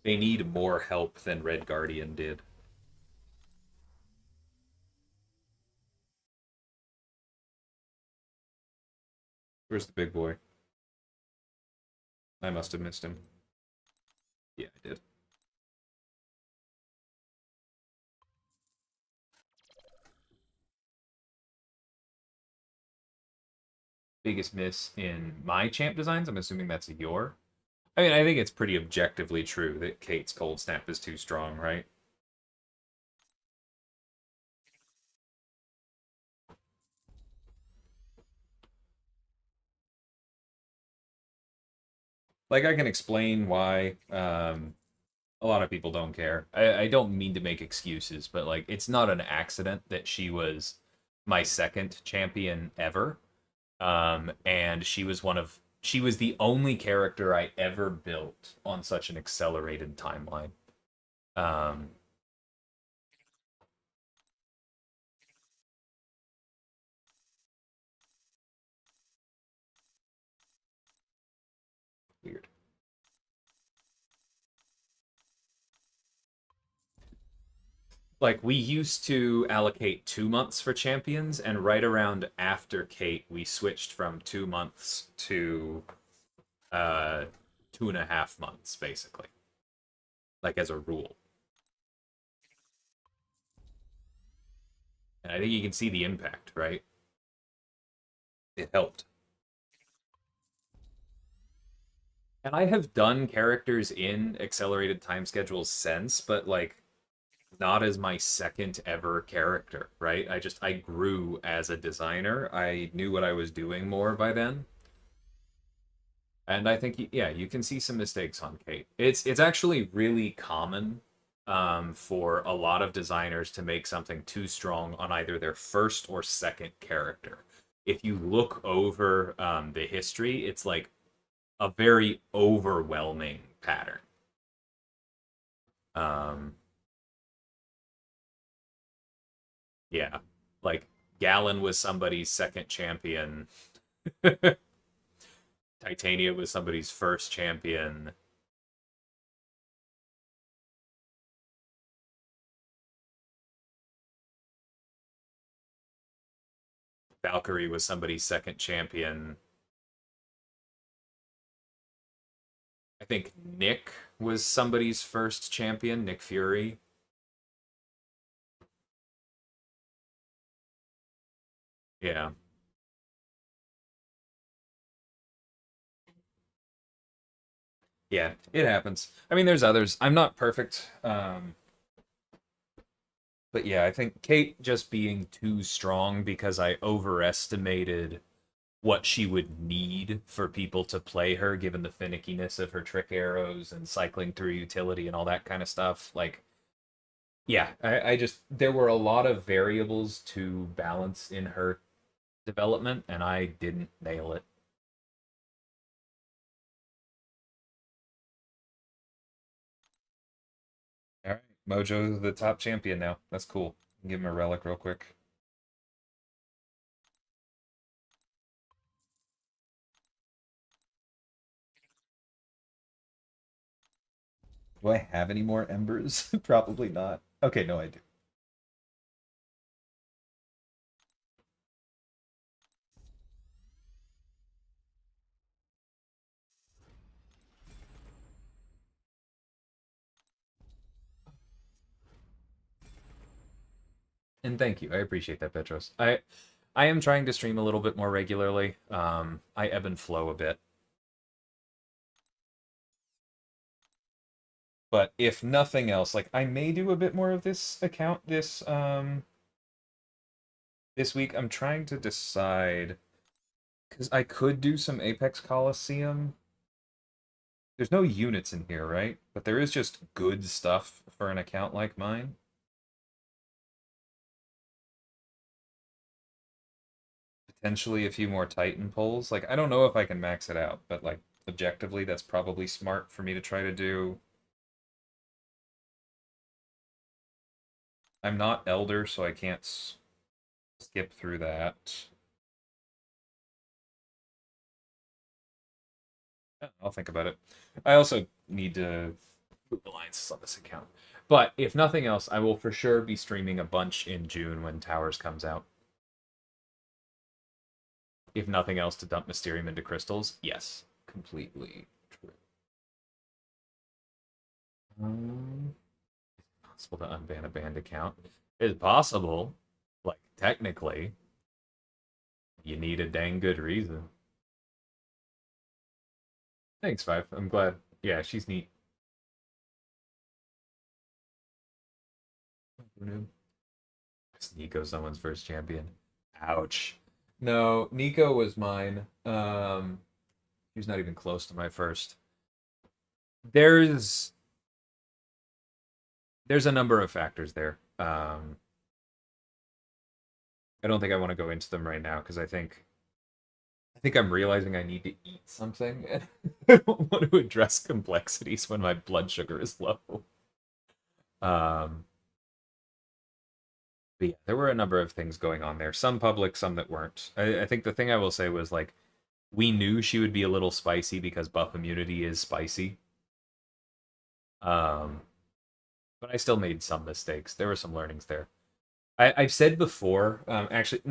They need more help than Red Guardian did. Where's the big boy? I must have missed him. Yeah, I did. Biggest miss in my champ designs? I'm assuming that's a your. I mean, I think it's pretty objectively true that Kate's cold snap is too strong, right? Like I can explain why a lot of people don't care. I don't mean to make excuses, but like it's not an accident that she was my second champion ever. And she was the only character I ever built on such an accelerated timeline. Um, Weird. Like we used to allocate 2 months for champions, and right around after Kate, we switched from 2 months to uh 2.5 months, basically, like as a rule. And I think you can see the impact, right? It helped. And I have done characters in accelerated time schedules since, but like not as my second ever character, right? I grew as a designer. I knew what I was doing more by then. And I think yeah, you can see some mistakes on Kate. It's actually really common for a lot of designers to make something too strong on either their first or second character. If you look over the history, it's like a very overwhelming pattern. Um, yeah, like Gallon was somebody's second champion. Titania was somebody's first champion. Valkyrie was somebody's second champion. I think Nick was somebody's first champion, Nick Fury. Yeah. Yeah, it happens. I mean, there's others. I'm not perfect. But yeah, I think Kate just being too strong because I overestimated what she would need for people to play her, given the finickiness, of her, given the finickiness of her trick arrows and cycling through utility and all that kind of stuff. Like, Yeah, I just there were a lot of variables to balance in her development, and I didn't nail it. All right, Mojo's the top champion now. That's cool. Give him a relic real quick. Do I have any more embers? Probably not. Okay, no, I do. And thank you. I appreciate that, Petros. I am trying to stream a little bit more regularly. I ebb and flow a bit. But if nothing else, like I may do a bit more of this account this week. I'm trying to decide because I could do some Apex Coliseum. There's no units in here, right? But there is just good stuff for an account like mine. Potentially a few more Titan pulls. Like I don't know if I can max it out, but like objectively that's probably smart for me to try to do. I'm not Elder, so I can't skip through that. I'll think about it. I also need to move alliances on this account. But if nothing else, I will for sure be streaming a bunch in June when Towers comes out. If nothing else, to dump Mysterium into crystals, yes, completely true. It's possible to unban a banned account. It's possible. Like, technically, you need a dang good reason. Thanks, Five. I'm glad. Yeah, she's neat. Nico someone's first champion. Ouch. No, Nico was mine. He's not even close to my first. There's a number of factors there. I don't think I want to go into them right now because I think I'm realizing I need to eat something, and I don't want to address complexities when my blood sugar is low. Um, but yeah, there were a number of things going on there. Some public, some that weren't. I think the thing I will say was like we knew she would be a little spicy because buff immunity is spicy. Um, but I still made some mistakes. There were some learnings there. I've said before, actually,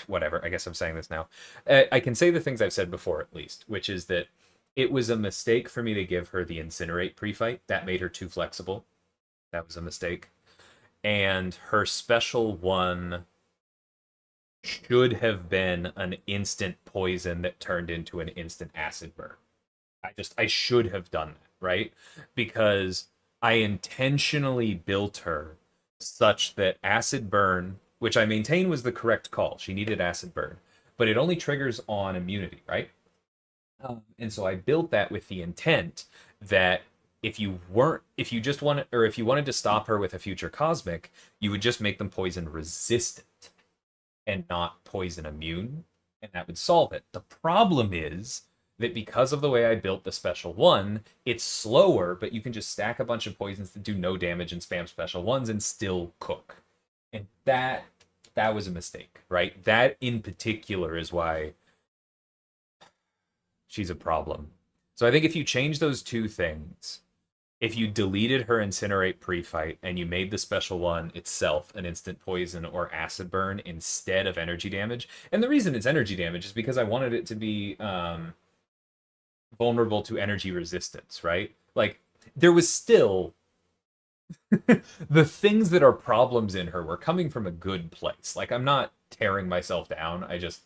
whatever. I guess I'm saying this now. I can say the things I've said before at least, which is that it was a mistake for me to give her the incinerate pre-fight. That made her too flexible. That was a mistake. And her special one should have been an instant poison that turned into an instant acid burn. I should have done that, right? Because I intentionally built her such that acid burn, which I maintain was the correct call, she needed acid burn, but it only triggers on immunity, right? And so I built that with the intent that if you just wanted, or if you wanted to stop her with a future cosmic, you would just make them poison resistant and not poison immune, and that would solve it. The problem is that because of the way I built the special one, it's slower, but you can just stack a bunch of poisons that do no damage and spam special ones and still cook. And that was a mistake, right? That in particular is why she's a problem. So I think if you change those two things, if you deleted her incinerate pre-fight and you made the special one itself an instant poison or acid burn instead of energy damage, and the reason it's energy damage is because I wanted it to be vulnerable to energy resistance, right? Like there was still the things that are problems in her were coming from a good place. Like I'm not tearing myself down. I just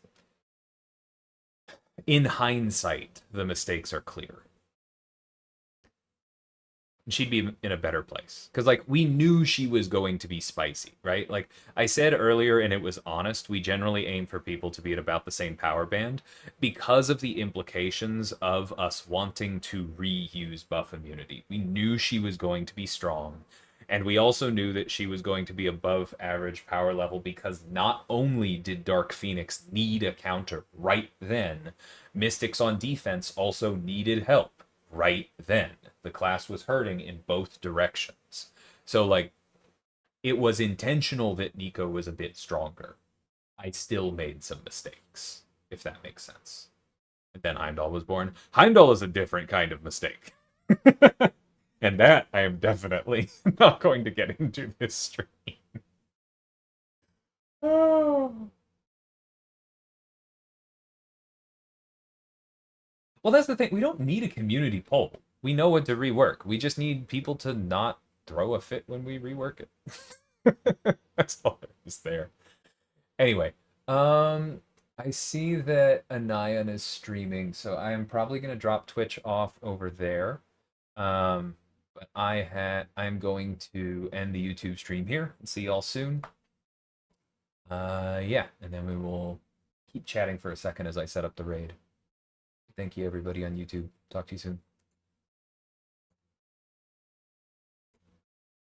in hindsight, the mistakes are clear. She'd be in a better place because like we knew she was going to be spicy, right? Like I said earlier, and it was honest, we generally aim for people to be at about the same power band because of the implications of us wanting to reuse buff immunity. We knew she was going to be strong, And we also knew that she was going to be above average power level because not only did Dark Phoenix need a counter right then, Mystics on defense also needed help right then. The class was hurting in both directions. So, like, it was intentional that Nico was a bit stronger. I still made some mistakes, if that makes sense. And then Heimdall was born. Heimdall is a different kind of mistake. And that I am definitely not going to get into this stream. Oh. Well, that's the thing. We don't need a community poll. We know what to rework. We just need people to not throw a fit when we rework it. That's all there is there. Anyway, I see that Anayan is streaming, so I am probably gonna drop Twitch off over there. But I'm going to end the YouTube stream here and see y'all soon. Yeah, and then we will keep chatting for a second as I set up the raid. Thank you everybody on YouTube. Talk to you soon.